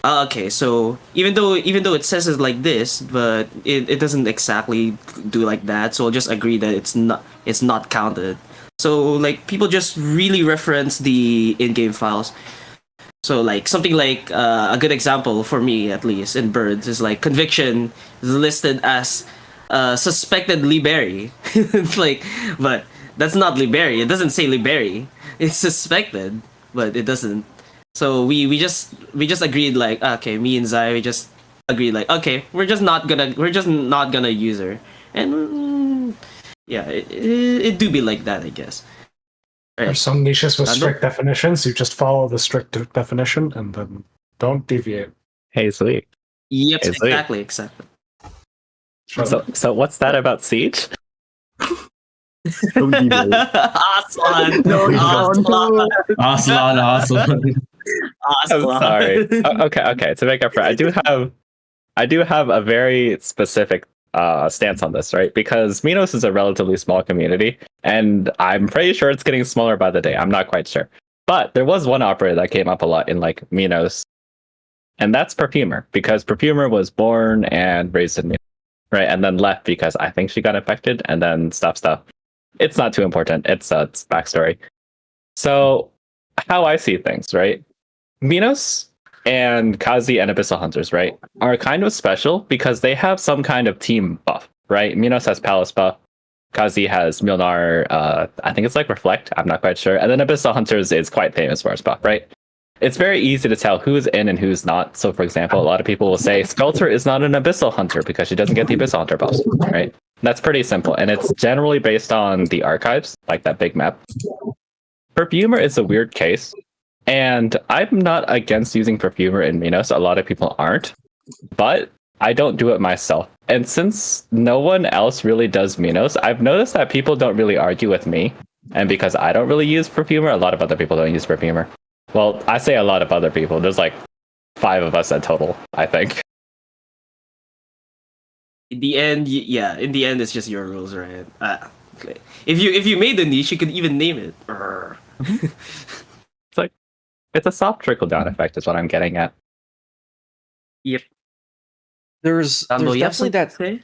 okay, so even though it says it like this, but it doesn't exactly do like that, so I'll just agree that it's not counted. So like people just really reference the in-game files. So like something like a good example for me at least in Birds is like conviction is listed as suspected Liberi. It's like, but that's not Liberi. It doesn't say Liberi. It's suspected, but it doesn't. So we just agreed like okay, me and Zai we just agree. Like, okay, we're just not gonna use her, and yeah, it do be like that, I guess. There's some niches with Nando? strict definitions. You just follow the strict definition and then don't deviate. Hey, sweet. Yep, Hey, sweet. exactly. So what's that about Siege? Don't deviate. Aslan. Aslan. I'm sorry. Okay. To make up for it, I do have a very specific stance on this, right? Because Minos is a relatively small community, and I'm pretty sure it's getting smaller by the day. I'm not quite sure, but there was one operator that came up a lot in like Minos, and that's Perfumer, because Perfumer was born and raised in Minos, right, and then left because I think she got infected, and then stuff. It's not too important. It's backstory. So how I see things, right? Minos and Kazi and Abyssal Hunters, right, are kind of special because they have some kind of team buff, right? Minos has Palace buff. Kazi has Milnar, I think it's like Reflect, I'm not quite sure. And then Abyssal Hunters is quite famous for its buff, right? It's very easy to tell who's in and who's not. So, for example, a lot of people will say Skelter is not an Abyssal Hunter because she doesn't get the Abyssal Hunter buffs, right? That's pretty simple. And it's generally based on the archives, like that big map. Perfumer is a weird case. And I'm not against using Perfumer in Minos. A lot of people aren't. But I don't do it myself. And since no one else really does Minos, I've noticed that people don't really argue with me. And because I don't really use Perfumer, a lot of other people don't use Perfumer. Well, I say a lot of other people. There's like 5 of us in total, I think. In the end, in the end, it's just your rules, right? Okay. If you made the niche, you could even name it. It's a soft trickle down effect, is what I'm getting at. Yep. There's definitely that. Say?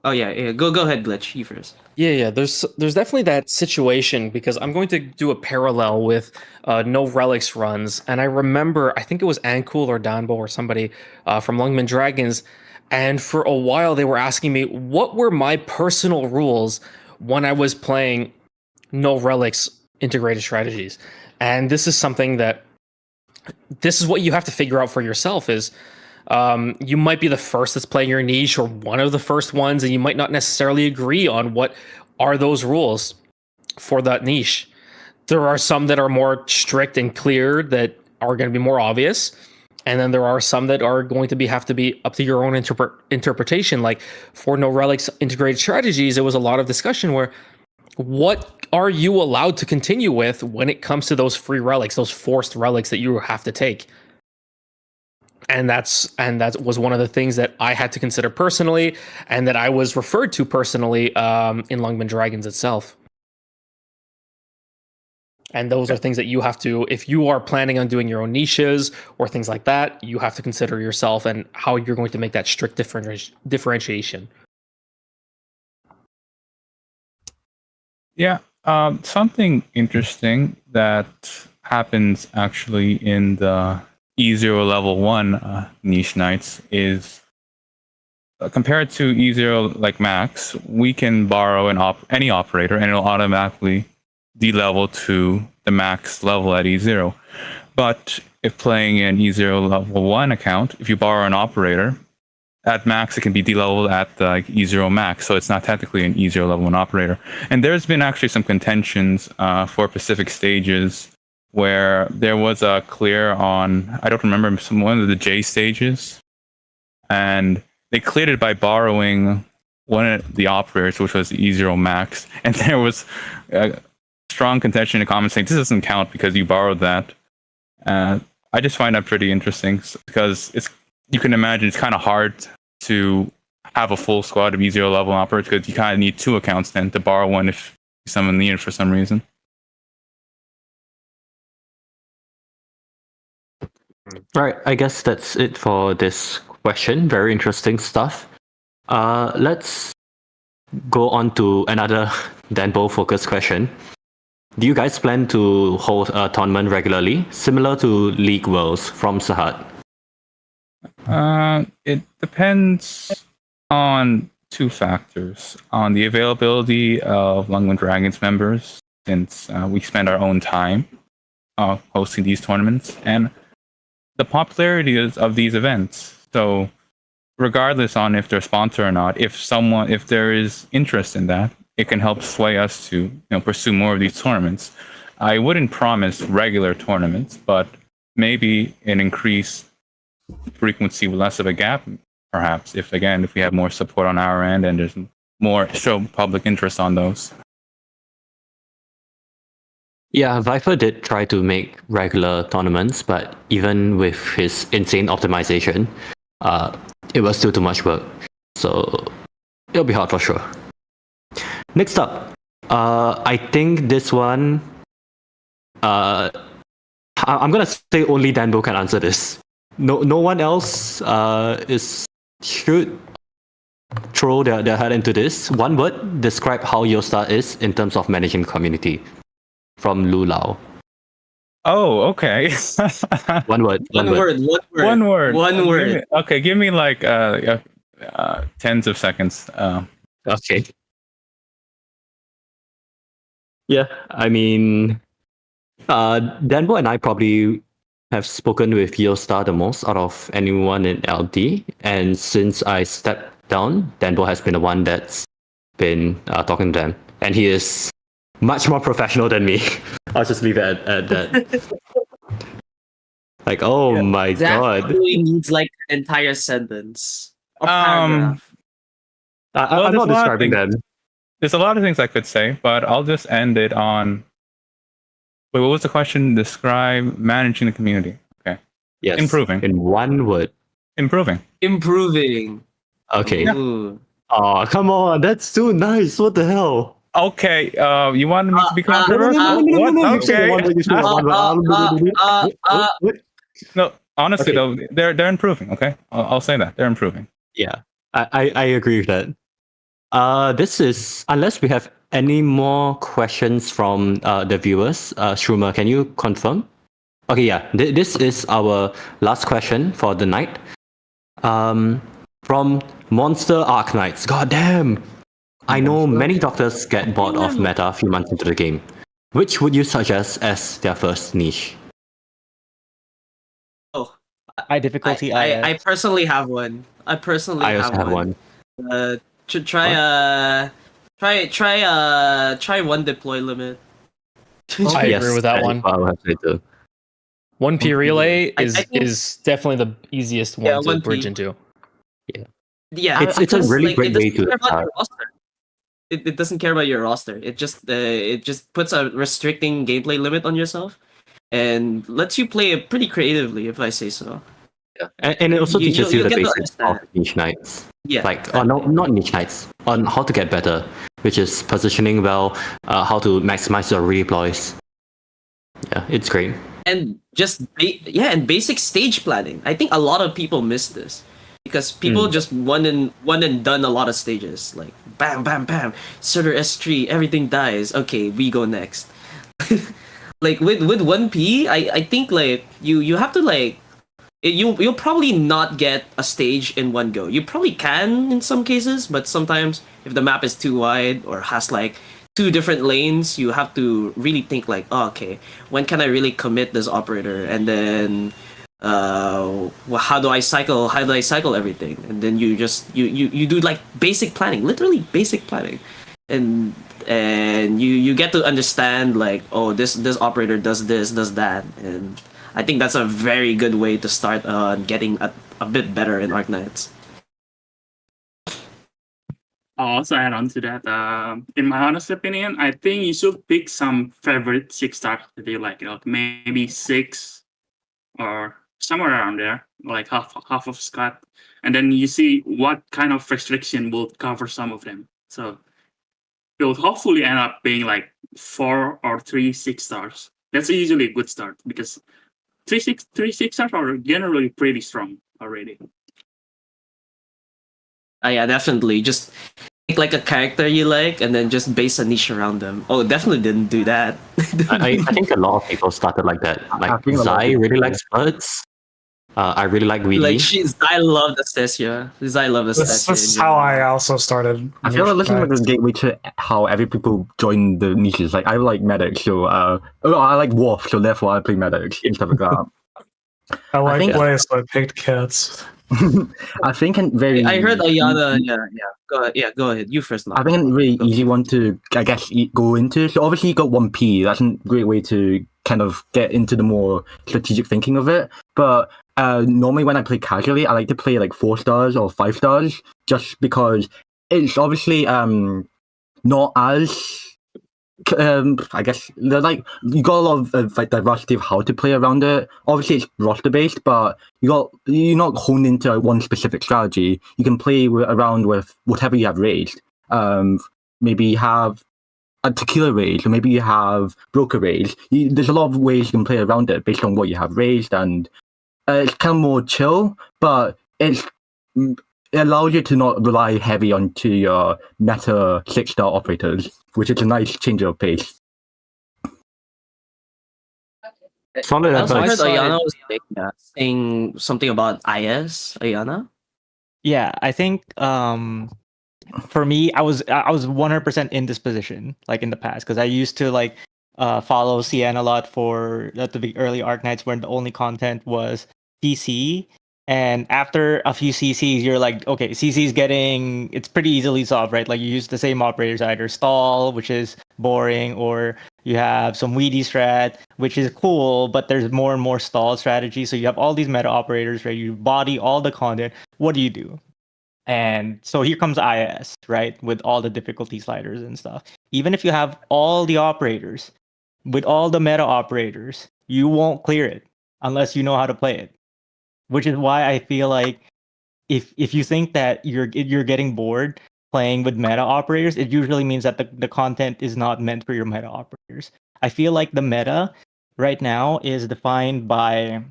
Oh yeah. Go ahead, Glitch. You first. Yeah. There's definitely that situation because I'm going to do a parallel with no relics runs, and I remember I think it was Ankul or Danbo or somebody from Lungmen Dragons, and for a while they were asking me what were my personal rules when I was playing no relics integrated strategies, and this is something that this is what you have to figure out for yourself is. You might be the first that's playing your niche or one of the first ones, and you might not necessarily agree on what are those rules for that niche. There are some that are more strict and clear that are going to be more obvious, and then there are some that are going to have to be up to your own interpretation. Like for No Relics integrated strategies, there was a lot of discussion where what are you allowed to continue with when it comes to those free relics, those forced relics that you have to take. And that was one of the things that I had to consider personally, and that I was referred to personally in Lungmen Dragons itself. And those are things that you have to, if you are planning on doing your own niches or things like that, you have to consider yourself and how you're going to make that strict differentiation. Yeah, something interesting that happens actually in the E0 level 1 Nicheknights is compared to E0 like Max, we can borrow any operator and it'll automatically de-level to the max level at E0. But if playing an E0 level 1 account, if you borrow an operator, at max it can be de-leveled at the E0 max, so it's not technically an E0 level 1 operator. And there's been actually some contentions for Pacific stages where there was a clear on, I don't remember, one of the J stages, and they cleared it by borrowing one of the operators, which was E0 Max, and there was a strong contention in the comments saying this doesn't count because you borrowed that. I just find that pretty interesting because you can imagine it's kind of hard to have a full squad of E0 level operators because you kind of need 2 accounts then to borrow one if someone needed for some reason. Right, I guess that's it for this question. Very interesting stuff. Let's go on to another Danbo focused question. Do you guys plan to hold a tournament regularly, similar to League Worlds from Sahad? It depends on 2 factors. On the availability of Lungmen Dragons members, since we spend our own time hosting these tournaments, and the popularity of these events. So regardless on if they're sponsored or not, if there is interest in that, it can help sway us to pursue more of these tournaments. I wouldn't promise regular tournaments, but maybe an increased frequency with less of a gap, perhaps, if we have more support on our end and there's more public interest on those. Yeah, Viper did try to make regular tournaments, but even with his insane optimization, it was still too much work. So it'll be hard for sure. Next up, I think this one, I'm gonna say only Danbo can answer this. No one else should throw their head into this. One word, describe how Yostar is in terms of managing community. From Lu Lao. Oh, okay. One word. Okay, give me like tens of seconds. Okay. Yeah, I mean, Danbo and I probably have spoken with Yostar the most out of anyone in LD, and since I stepped down, Danbo has been the one that's been talking to them, and he is much more professional than me. I'll just leave it at that. Like, oh my god. Really needs like an entire sentence or paragraph. I'm not describing them. There's a lot of things I could say, but I'll just end it on. Wait, what was the question? Describe managing the community. Okay. Yes. Improving. In one word. Improving. Okay. Ooh. Oh, come on. That's too nice. What the hell? Okay, you wanted me to be controversial? No, honestly though, they're improving. Okay, I'll say that they're improving. Yeah, I agree with that. This is, unless we have any more questions from the viewers. Shroomer, can you confirm? Okay, yeah, this is our last question for the night. From Monster Arknights. God damn. I know many doctors get bored of meta a few months into the game. Which would you suggest as their first niche? Oh, high difficulty. I personally have one. I also have one. Try one deploy limit. I agree with that one. One P relay is definitely the easiest one to bridge into. Yeah, it's a really great way to start. It doesn't care about your roster. It just puts a restricting gameplay limit on yourself, and lets you play it pretty creatively, if I say so. Yeah, and it also teaches you the basics of Nicheknights. Yeah, like not Nicheknights, on how to get better, which is positioning well, how to maximize your redeploys. Yeah, it's great. And and basic stage planning. I think a lot of people miss this. Because people just one and done a lot of stages, like bam, bam, bam, Surtur S3, everything dies. Okay, we go next. Like with 1P, I think like you have to like you'll probably not get a stage in one go. You probably can in some cases, but sometimes if the map is too wide or has like two different lanes, you have to really think like, oh, okay, when can I really commit this operator, and then how do I cycle everything, and then you do like basic planning, literally basic planning, and you get to understand like, oh, this operator does this, does that, and I think that's a very good way to start getting a bit better in Arknights. I'll also add on to that. In my honest opinion, I think you should pick some favorite 6-star that you like maybe 6 or somewhere around there, like half of Scott, and then you see what kind of restriction will cover some of them. So you'll hopefully end up being like 4 or 3 6-stars. That's usually a good start because 3 6-stars are generally pretty strong already. Yeah, definitely. Just pick like a character you like, and then just base a niche around them. Oh, definitely didn't do that. I think a lot of people started like that. Like Zai really likes birds. I really like Weedy. Like I love Astasia. I love Astasia. This is how I also started. I feel like looking at this gateway to how every people join the niches. Like I like medic, so I like Wolf, so therefore I play medic and stuff like that. I like Blaze, so I picked cats. I think a very. I heard Ayana. Yeah. Go ahead. Yeah, go ahead. You first. I think a really easy one to, I guess, go into. So obviously you got 1P. That's a great way to kind of get into the more strategic thinking of it. But normally when I play casually, I like to play like 4 stars or 5 stars, just because it's obviously not as. I guess they're like you got a lot of like diversity of how to play around it. Obviously, it's roster based, but you're not honed into one specific strategy. You can play around with whatever you have raised. Maybe you have a tequila raise, or maybe you have broker raise. There's a lot of ways you can play around it based on what you have raised, and it's kind of more chill, but it allows you to not rely heavy onto your meta 6-star operators, which is a nice change of pace. Solid I also heard advice. Ayana was saying something about IS. Ayana. Yeah, I think for me, I was 100% in this position like in the past because I used to like follow CN a lot for the early Arknights where the only content was CC. And after a few CCs, you're like, okay, CC is it's pretty easily solved, right? Like you use the same operators, either stall, which is boring, or you have some weedy strat, which is cool, but there's more and more stall strategy. So you have all these meta operators, right? You body all the content. What do you do? And so here comes IS, right? With all the difficulty sliders and stuff. Even if you have all the operators, with all the meta operators, you won't clear it unless you know how to play it. Which is why I feel like if you think that you're getting bored playing with meta operators, it usually means that the content is not meant for your meta operators. I feel like the meta right now is defined by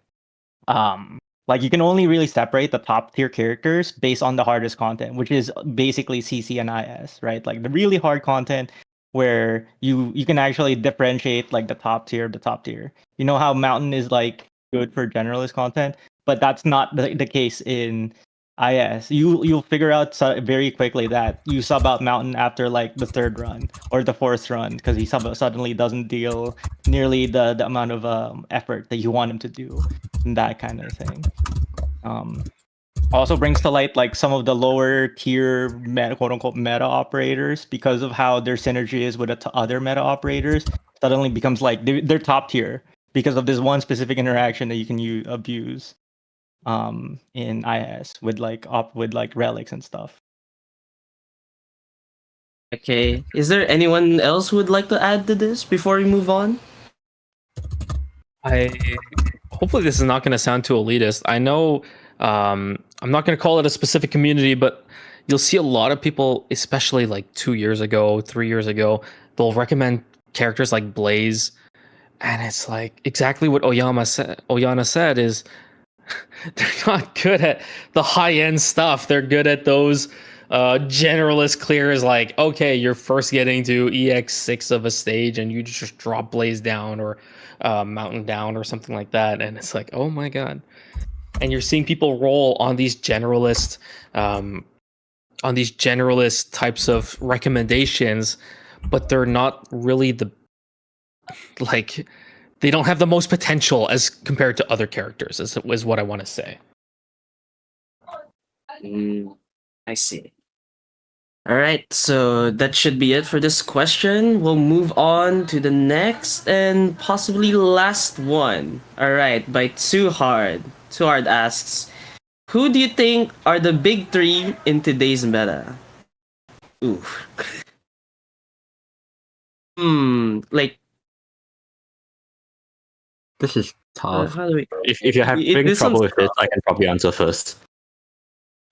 like you can only really separate the top tier characters based on the hardest content, which is basically CC and IS, right? Like the really hard content where you can actually differentiate like the top tier. You know how Mountain is like good for generalist content, but that's not the case in IS. You'll figure out very quickly that you sub out Mountain after like the 3rd run or the 4th run because he suddenly doesn't deal nearly the amount of effort that you want him to do, and that kind of thing. Also brings to light like some of the lower tier meta, quote unquote meta operators, because of how their synergy is with other meta operators, suddenly becomes like they're top tier because of this one specific interaction that you can abuse in IS with like relics and stuff. Okay. Is there anyone else who would like to add to this before we move on? Hopefully this is not going to sound too elitist. I know I'm not going to call it a specific community, but you'll see a lot of people, especially like 2 years ago, 3 years ago, they'll recommend characters like Blaze, and it's like exactly what Oyana said is they're not good at the high-end stuff. They're good at those generalist clears, like, okay, you're first getting to EX6 of a stage and you just drop Blaze down or Mountain down or something like that. And it's like, oh my God. And you're seeing people roll on these generalist types of recommendations, but they're not really they don't have the most potential as compared to other characters, is what I want to say. I see. All right, so that should be it for this question. We'll move on to the next and possibly last one. All right, by Too Hard. Too Hard asks, who do you think are the big 3 in today's meta? Ooh. Like, this is tough. how do we... If you're having trouble with this, I can probably answer first.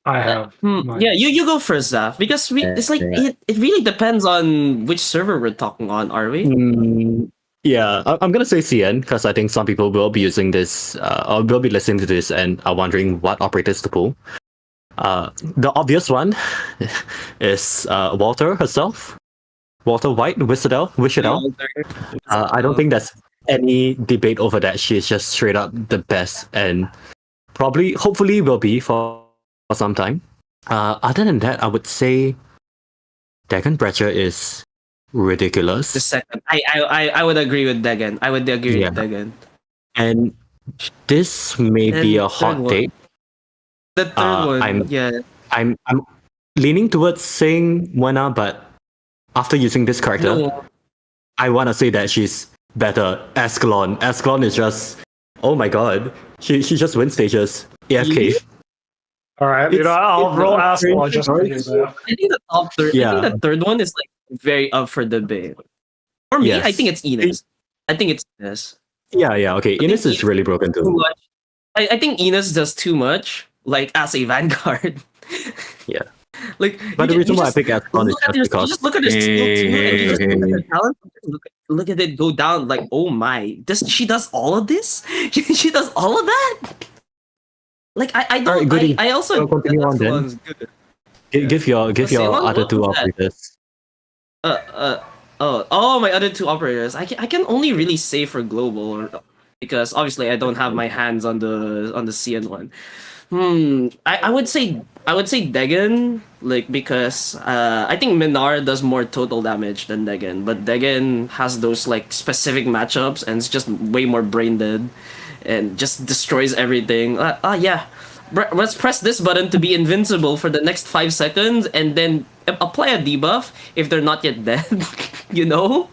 I have. Yeah, you go first, Zaf, because it's like it really depends on which server we're talking on, are we? Yeah, I'm gonna say CN because I think some people will be using this or will be listening to this and are wondering what operators to pull. The obvious one is Walter herself, Walter White, Wishadel. I don't think there's any debate over that. She's just straight up the best and probably, hopefully, will be for some time. Other than that, I would say Dagon Brecher is ridiculous. The second, I would agree with Dagon. I would agree with Dagon. And this may be a hot take, The third one, I'm leaning towards saying Moana, but after using this character, No. I want to say that she's better. Ascalon. Ascalon is just, oh my god. She just wins stages. AFK. All right, I'll roll Ascalon just for you. I think the top third. I think the third one is like very up for debate. For me, I think it's Enos. I think it's Enos. Yeah. Okay. Enos is really broken too. I think Enos does too much, like as a vanguard. Yeah. Like, but the reason why I pick Ascalon is just because. You just look at her skill too, and you just look at her talent. Look at it go down. Like, oh my, she does all of this? She does all of that? Like, I don't. Right, I also continue on then. Give your other two operators. My other two operators. I can only really say for global, because obviously I don't have my hands on the CN one. I would say Degen, like, because I think Minar does more total damage than Degen, but Degen has those like specific matchups and it's just way more brain dead and just destroys everything. Let's press this button to be invincible for the next 5 seconds and then apply a debuff if they're not yet dead, you know?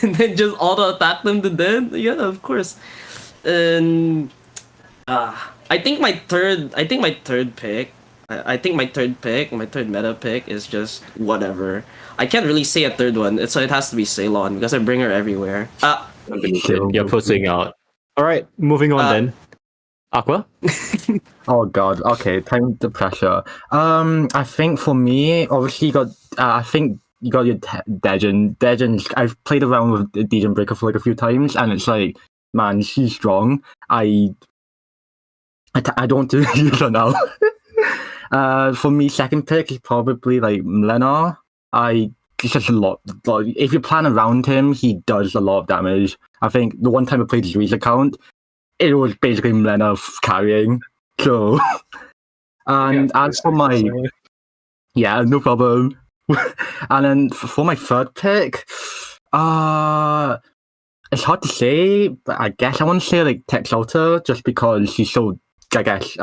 And then just auto attack them to death. Yeah, of course. And I think my third pick, my third meta pick is just whatever. I can't really say a third one, so it has to be Ceylon because I bring her everywhere. You're pushing out. All right, moving on then. Aqua? Oh god. Okay, time the pressure. I think for me, obviously you got. I think you got your Degen. I've played around with the Degen Breaker for like a few times, and it's like, man, she's strong. I don't do her now. For me, second pick is probably like Mlenar. He's just a lot. If you plan around him, he does a lot of damage. I think the one time I played his Reese account, it was basically Mlenar carrying. So, and as for my, no problem. And then for my third pick, it's hard to say, but I guess I want to say like Texalta just because she's so, I guess,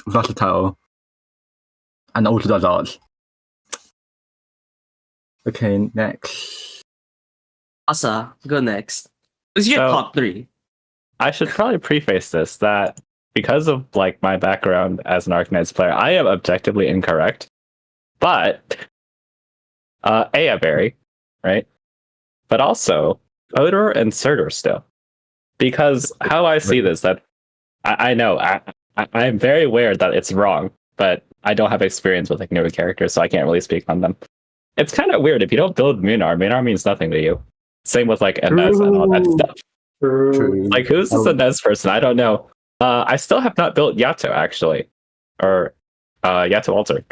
versatile and also does odds. Okay, next. Asa, go next. Who's your top 3? I should probably preface this that because of like my background as an Arknights player, I am objectively incorrect. But Aya Berry, right? But also Odor and Surtur still. Because how I see this, that I know I'm very aware that it's wrong, but I don't have experience with like newer characters, so I can't really speak on them. It's kind of weird if you don't build Minar means nothing to you. Same with like MS and all that stuff. True. Like, who's this Inez person? I don't know. I still have not built Yato, actually. Or Yato Alter.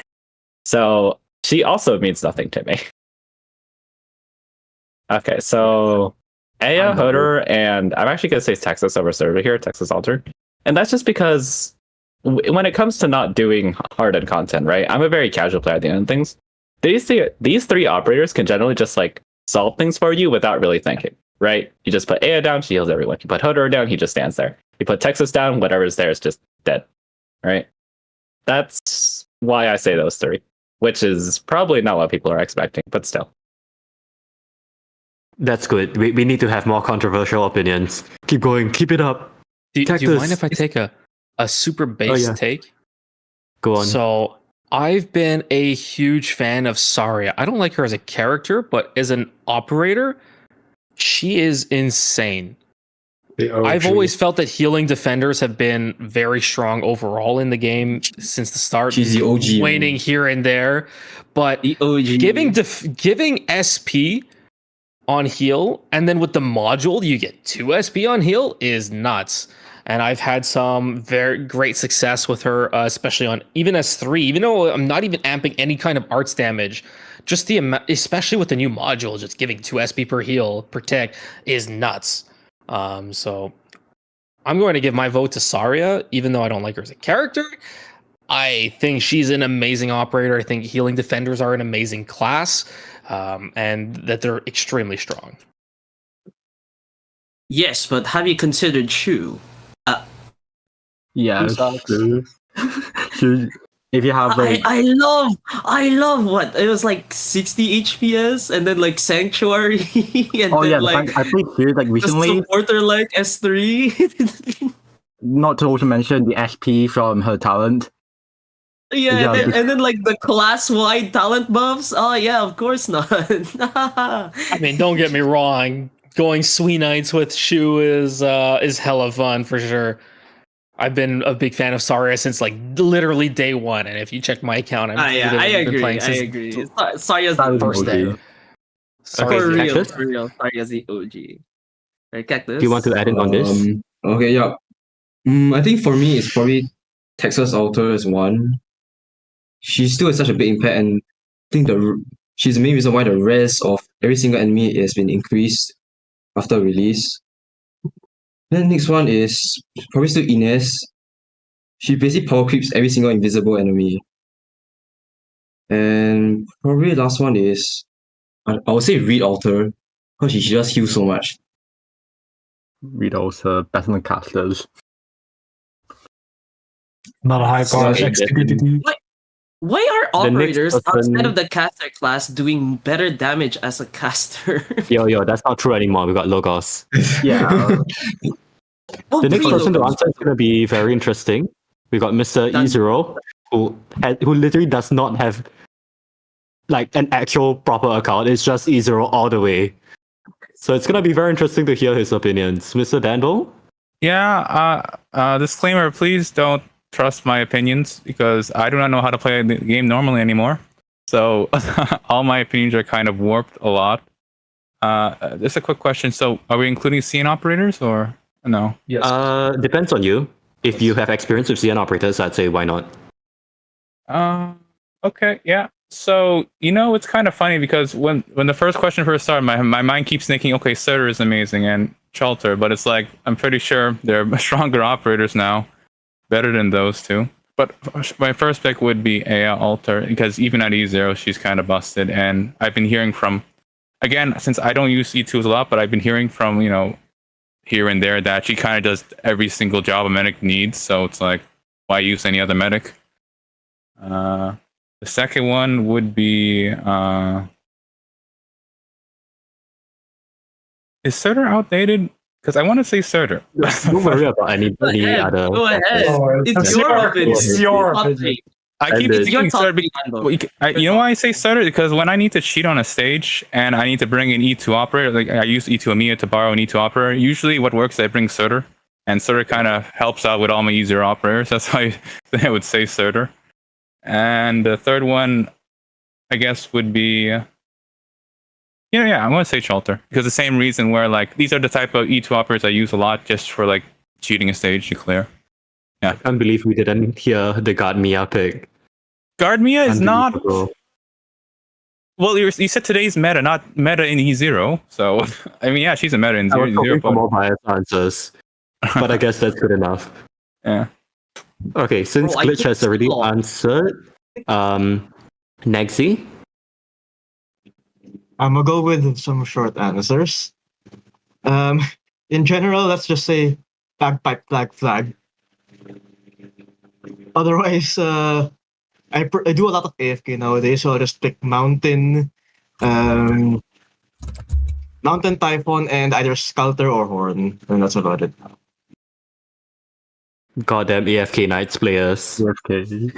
So, she also means nothing to me. Okay, so Aya, Hodor, and I'm actually going to say Texas over Surtur here, Texas Alter. And that's just because when it comes to not doing hard-end content, right? I'm a very casual player at the end of things. These three operators can generally just like solve things for you without really thinking. Right? You just put Aya down, she heals everyone. You put Hodor down, he just stands there. You put Texas down, whatever's there is just dead. Right? That's why I say those 3. Which is probably not what people are expecting, but still. That's good. We need to have more controversial opinions. Keep going, keep it up. Do you mind if I take a super base take? Go on. So I've been a huge fan of Saria. I don't like her as a character, but as an operator, she is insane. I've always felt that healing defenders have been very strong overall in the game since the start. She's the OG. Waning here and there, but giving SP on heal, and then with the module you get 2 SP on heal is nuts. And I've had some very great success with her, especially on even S3. Even though I'm not even amping any kind of arts damage, just the amount, especially with the new module, just giving 2 SP per heal, per tech, is nuts. So I'm going to give my vote to Saria, even though I don't like her as a character. I think she's an amazing operator. I think healing defenders are an amazing class, and that they're extremely strong. Yes, but have you considered Shu? Yeah, true. If you have like I love what it was like 60 HPS and then like Sanctuary and oh then yeah, like I played Shield like the recently. supporter like S3. Not to also mention the SP from her talent. Yeah, Yeah, and then like the class-wide talent buffs. Oh yeah, of course not. I mean, don't get me wrong. Going Sweet Knights with Shu is hella fun for sure. I've been a big fan of Saria since like literally day one, and if you check my account, I've I literally been agree. playing I since agree. Sarya's That the was first OG. day. Okay, Sarya's for Cactus? real. Sarya's the OG. Right, Cactus? Do you want to add in on this? Okay, yeah. I think for me, it's probably Texas Alter as one. She still has such a big impact, and I think she's the main reason why the res of every single enemy has been increased after release. Then next one is probably still Ines. She basically power creeps every single invisible enemy. And probably last one is I would say Reed Alter, because she just heals so much. Read also better than casters. Not a high bar. Yeah, XDDD. Why are The next operators person- outside of the caster class doing better damage as a caster? Yo, that's not true anymore. We got Logos. Yeah. Oh, The next really? person to answer is going to be very interesting. We got Mr. Done. E0, who literally does not have like an actual proper account. It's just E0 all the way. So it's going to be very interesting to hear his opinions. Mr. Danbo? Yeah, disclaimer, please don't trust my opinions because I do not know how to play the game normally anymore. So all my opinions are kind of warped a lot. Just a quick question. So are we including CN operators or no? Yes. Depends on you. If you have experience with CN operators, I'd say why not? Okay, yeah. So, it's kind of funny because when the first question first started, my mind keeps thinking, okay, Sutter is amazing and Chalter, but it's like, I'm pretty sure they're stronger operators now, better than those two. But my first pick would be Aya Alter, because even at E0, she's kind of busted. And I've been hearing from, again, since I don't use E2s a lot, but I've been hearing from, here and there that she kind of does every single job a medic needs. So it's like, why use any other medic? The second one would be is Surtur outdated? Because I want to say Surtur. Don't worry about any other. Go ahead. Oh, It's your opinion. It's your Hot opinion. take. I keep And thinking top Surtur. three, Danbo. You know why I say Surtur? Because when I need to cheat on a stage and I need to bring an E2 operator, like I use E2 Amiya to borrow an E2 operator, usually what works is I bring Surtur. And Surtur kind of helps out with all my E0 operators. That's why I would say Surtur. And the third one, I guess, would be I'm gonna say Chalter because the same reason where like these are the type of E2 operators I use a lot just for like cheating a stage to clear. I can't believe we didn't hear the God Mia pick. Guard Mia is not. Unbelievable. Well, you said today's meta, not meta in E0. So I mean, yeah, she's a meta in I was E0. hoping for But more biased answers, but I guess that's good enough. yeah. Okay, since Bro, I Glitch think has already it's long. answered, Nexi, I'm gonna go with some short answers. In general, let's just say bagpipe flag. Otherwise, I do a lot of AFK nowadays, so I'll just pick Mountain, Mountain Typhon, and either Sculptor or Horn, and that's about it. goddamn AFK Knights players. Okay.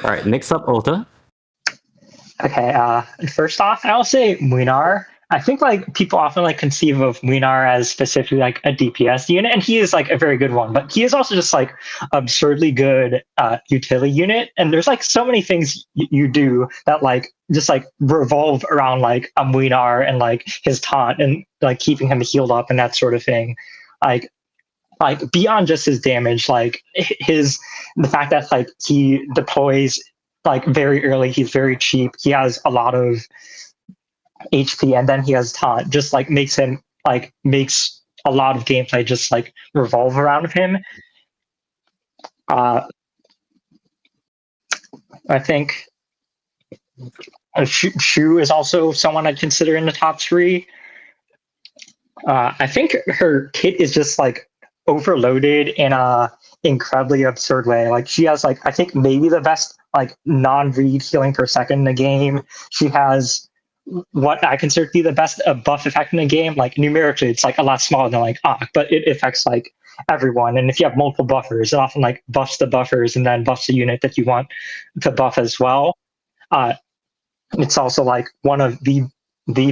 All right, next up, Alta. Okay, first off, I'll say Munar. I think like people often like conceive of Munar as specifically like a DPS unit, and he is like a very good one, but he is also just like absurdly good utility unit. And there's like so many things you do that like just like revolve around like a Munar and like his taunt and like keeping him healed up and that sort of thing. Like beyond just his damage, like the fact that like he deploys like very early, he's very cheap, he has a lot of HP, and then he has taunt, just like makes a lot of gameplay just like revolve around him. I think Shu is also someone I'd consider in the top three. I think her kit is just like overloaded in a incredibly absurd way. Like she has like I think maybe the best like non-read healing per second in the game. She has what I consider to be the best buff effect in the game. Like numerically, it's like a lot smaller than like but it affects like everyone. And if you have multiple buffers, it often like buffs the buffers and then buffs the unit that you want to buff as well. It's also like one of the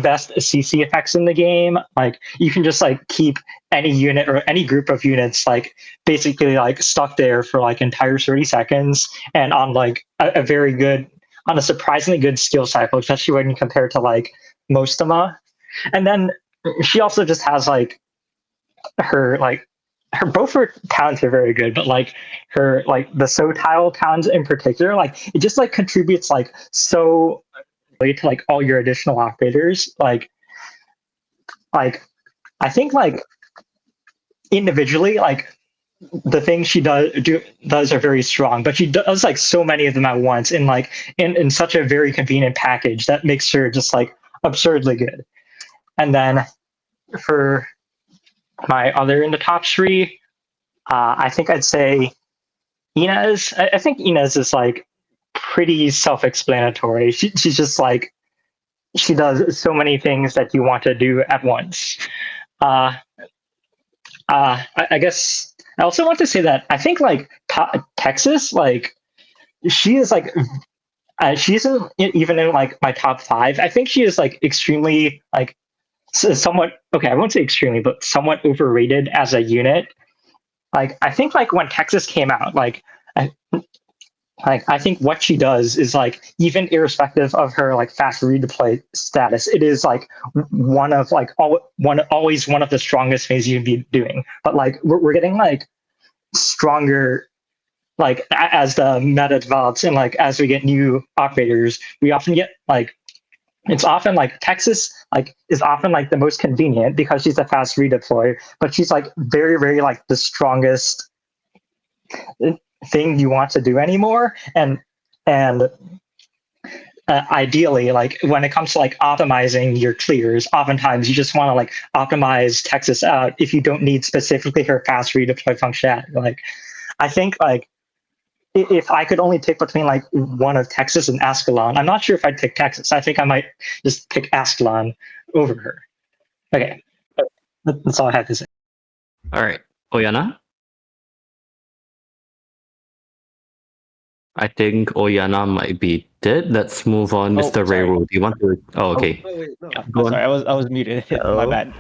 best CC effects in the game. Like you can just like keep any unit or any group of units like basically like stuck there for like entire 30 seconds and on like a very good on a surprisingly good skill cycle, especially when you compare to like Mostama. And then she also just has like her both her talents are very good, but like her like the Sotile talents in particular, like it just like contributes like so to like all your additional operators. Like I think like individually, like the things she does are very strong, but she does like so many of them at once in like in such a very convenient package that makes her just like absurdly good. And then for my other in the top three, I think I'd say Inez. I think Inez is like pretty self-explanatory. She's just like she does so many things that you want to do at once. I guess I also want to say that I think like Texas, like she is like she isn't even in like my top five. I think she is like extremely like somewhat okay. I won't say extremely, but somewhat overrated as a unit. Like I think like when Texas came out, like I think what she does is like even irrespective of her like fast redeploy status, it is like one of like always one of the strongest things you'd be doing. But like we're getting like stronger like as the meta develops and like as we get new operators, we often get like it's often like Texas like is often like the most convenient because she's a fast redeploy, but she's like very like the strongest thing you want to do anymore. And ideally, like when it comes to like optimizing your clears, oftentimes you just want to like optimize Texas out if you don't need specifically her fast redeploy functionality. Like I think like if I could only pick between like one of Texas and Ascalon, I'm not sure if I'd pick Texas. I think I might just pick Ascalon over her. Okay, that's all I have to say. All right, Oyana. I think Oyana might be dead. Let's move on, Mr. sorry. Rayro. Do you want to? Oh, okay. Go on. Sorry, I was muted. My bad.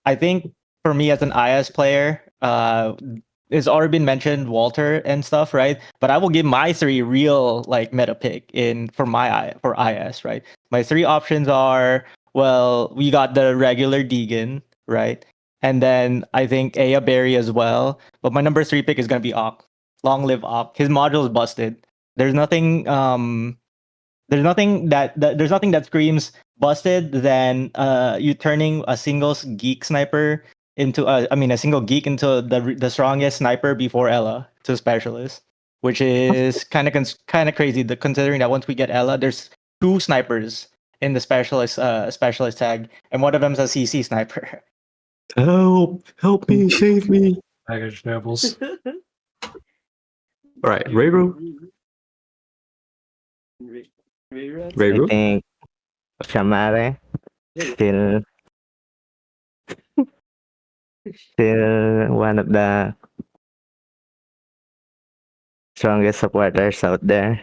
I think for me as an IS player, it's already been mentioned Walter and stuff, right? But I will give my three real like meta pick for IS, right? My three options are we got the regular Deegan, right? And then I think Aya Berry as well. But my number three pick is gonna be Ock. Long live Ock. His module is busted. There's nothing that screams busted than you turning a single geek sniper into a single geek into the strongest sniper before Ella to specialist, which is kind of crazy. Considering that once we get Ella, there's two snipers in the specialist tag, and one of them's a CC sniper. Help me, save me. Package nibbles. All right, Rayro. I think Shamare still one of the strongest supporters out there.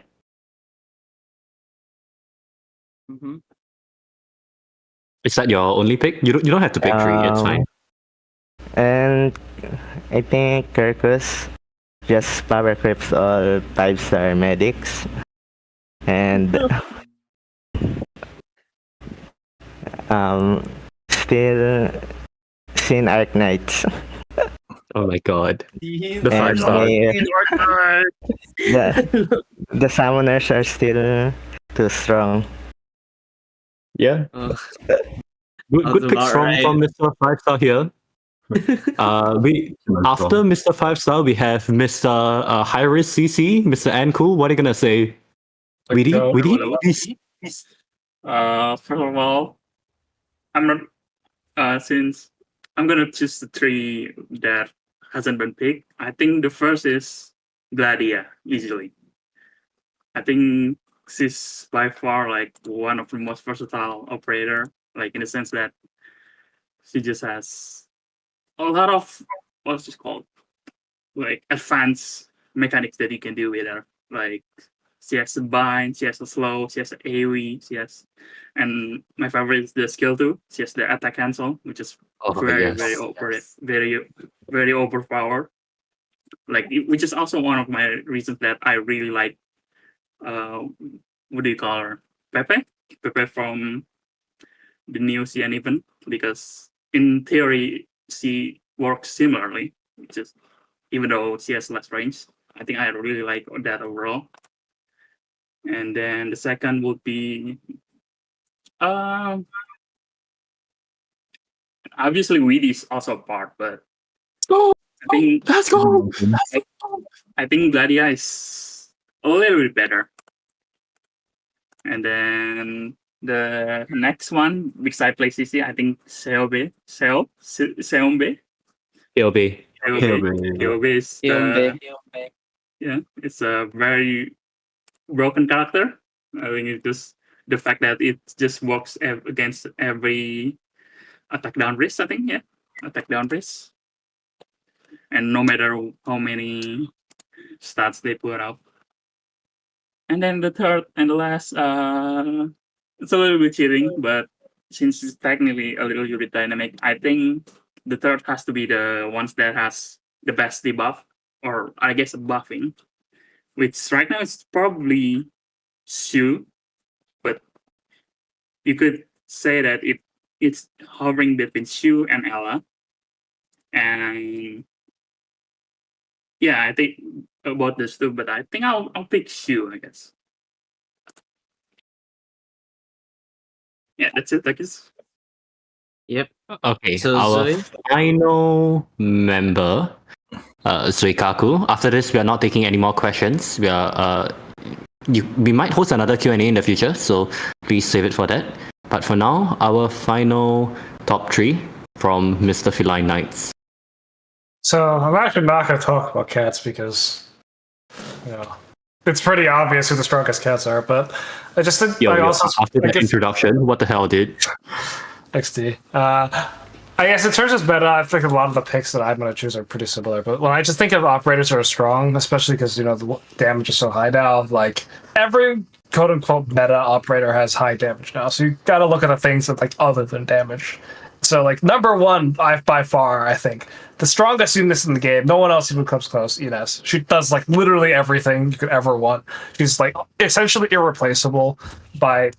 Is that your only pick? You don't have to pick three. It's fine. And I think Kirkus just power clips all 5-star medics. And still seen Arknights. Oh my god. The And 5-star. the summoners are still too strong. Yeah. Good picks from Mr. 5-star here. We after Mr. 5-star we have Mr. High Risk CC, Mr. Ancool. What are you gonna say? Weedy? Please. First of all, I'm not since I'm gonna choose the three that hasn't been picked. I think the first is Gladia, easily. I think she's by far like one of the most versatile operator, like in the sense that she just has a lot of what's this called, like advanced mechanics that you can do with her. Like she has a bind, she has a slow, she has an AoE, she has, and my favorite is the skill too. She has the attack cancel, which is very very overpowered. Like which is also one of my reasons that I really like what do you call her? Pepe from the new CN event, because in theory she works similarly, just even though she has less range. I think I really like that overall. And then the second would be obviously Weedy is also a part, but I think Let's go. I think Gladia is a little bit better. And then the next one, because I play CC, I think Seombe. He'll be. Is yeah, it's a very broken character. I think it's just the fact that it just works against every attack down risk. I think attack down risk, and no matter how many stats they put out. And then the third and the last, it's a little bit cheating, but since it's technically a little bit dynamic, I think the third has to be the ones that has the best debuff, or I guess a buffing, which right now is probably Shu, but you could say that it's hovering between Shu and Ella. And yeah, I think about this too, but I think I'll pick Shu, I guess. Yeah, that's it, I guess. Yep. Okay, So, our Zoe? final member, Zuikaku. After this, we are not taking any more questions. We might host another Q&A in the future, so please save it for that. But for now, our final top three from Mr. Feline Knights. So I'm actually not going to talk about cats because, it's pretty obvious who the strongest cats are. But I just think After that introduction, what the hell, dude? XD. I guess in terms of meta, I think a lot of the picks that I'm going to choose are pretty similar. But when I just think of operators that are strong, especially because the damage is so high now, like every quote unquote meta operator has high damage now. So you got to look at the things that other than damage. So number one, by far, I think the strongest unit in the game. No one else even comes close. Ines. She does literally everything you could ever want. She's essentially irreplaceable by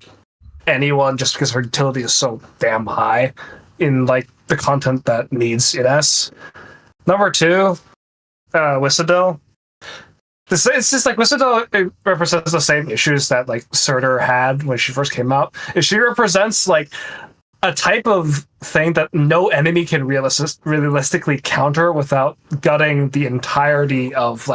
anyone just because her utility is so damn high in the content that needs Ines. Number two, Whistle. It's just Whistle represents the same issues that Surtur had when she first came out. If she represents a type of thing that no enemy can realistically counter without gutting the entirety of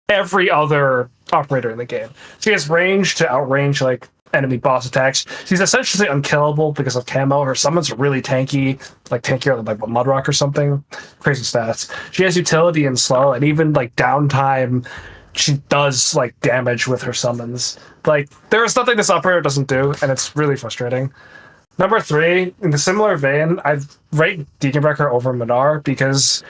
every other operator in the game. She has range to outrange enemy boss attacks. She's essentially unkillable because of camo. Her summons are really tanky, tankier than Mudrock or something. Crazy stats. She has utility and slow, and even downtime. She does damage with her summons. There is nothing this operator doesn't do, and it's really frustrating. Number three, in the similar vein, I'd rate Deaconbreaker over Minar because,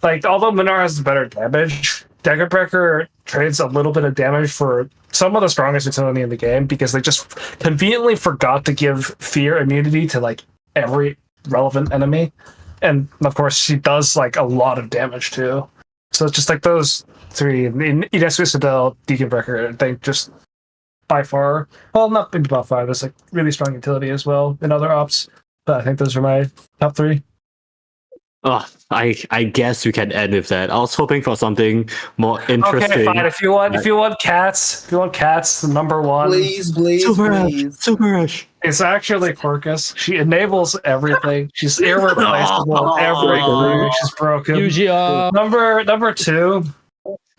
although Minar has better damage, Deaconbreaker trades a little bit of damage for some of the strongest utility in the game because they just conveniently forgot to give fear immunity to every relevant enemy, and of course she does a lot of damage too. So it's just those three. In Ines Whistle, Deaconbreaker, they just by far, well, not maybe by far. There's really strong utility as well in other ops, but I think those are my top three. Oh, I guess we can end with that. I was hoping for something more interesting. Okay, fine. If you want cats, the number one. Please. Super Rush. It's actually Quirkus. She enables everything. She's irreplaceable. Everything. She's broken. Number two.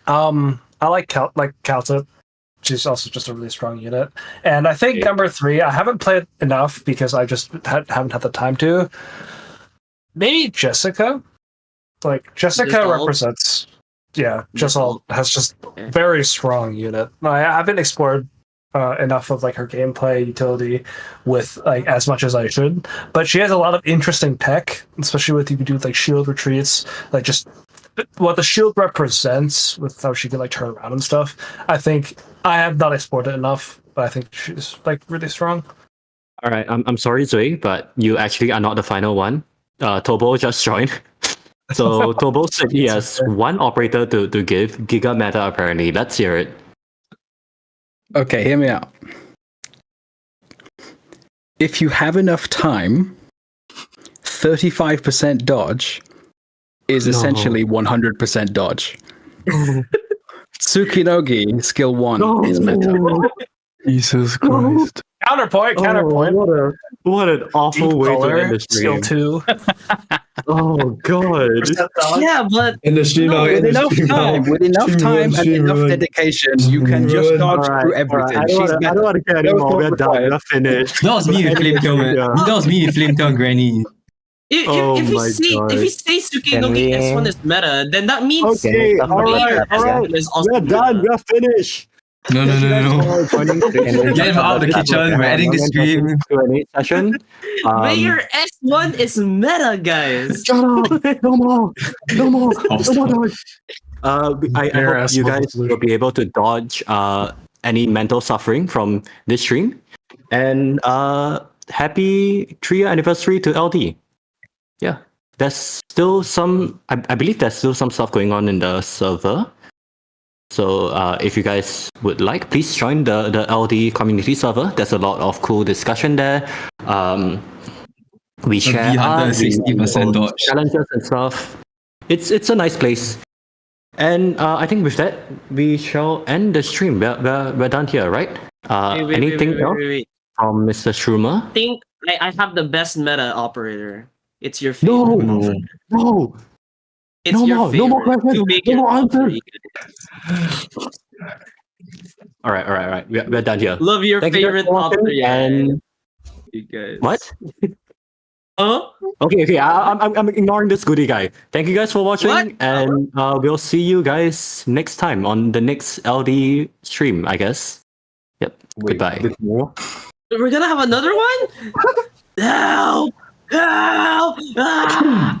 I like Calta. She's also just a really strong unit. And I think number three, I haven't played enough because I just haven't had the time to. maybe Jessica. Like Jessica Just all? represents, yeah, Just all? has just Okay. very strong unit. I haven't explored enough of like her gameplay utility with like as much as I should, but she has a lot of interesting tech, especially with you can do like shield retreats, like just what the shield represents with how she can like turn around and stuff. I think I have not explored it enough, but I think she's like really strong. All right, I'm sorry, Zoe, but you actually are not the final one. Tobo just joined. So Tobo said he has one operator to give Giga Meta apparently. Let's hear it. Okay, hear me out. If you have enough time, 35% dodge is essentially 100% dodge. Tsukinogi skill 1 is meta. Jesus Christ. Counterpoint. What an awful way to end the Skill stream. 2. Oh god. Yeah, but In the stream now. With enough time and enough dedication, you can just dodge through everything. I don't want to care anymore. We're done. We're finished. That was me with Flame Tongue. That was me with Flame Tongue Granny. if Oh we my say God. if we say Can Tsukinogi we- S1 is meta, then that means Okay, Can we alright, S1 is also We're done. We're finished. No. Get him out of the kitchen. We're ending the stream. Q&A session. But your S1 is meta, guys. Shut up! No more! No more! No more dodge! I Your hope you S1 guys will be able to dodge any mental suffering from this stream. And happy 3-year anniversary to LD. Yeah. There's still some, I believe there's still some stuff going on in the server. So if you guys would like, please join the LD community server. There's a lot of cool discussion there. We share art, 60% dodge. challenges and stuff. It's a nice place. And I think with that, we shall end the stream. We're done here, right? Anything else from Mr. Schumer? I think I have the best meta operator. It's your favorite. No! It's No your more, favorite. no more questions, To make no it more up for answers. you. All right. We're done here. Love your Thank you guys favorite for watching, operator. And You guys. what? Huh? Okay. I'm ignoring this goodie guy. Thank you guys for watching, What? and we'll see you guys next time on the next LD stream, I guess. Yep. Goodbye. We're gonna have another one? Help! Help! Ah!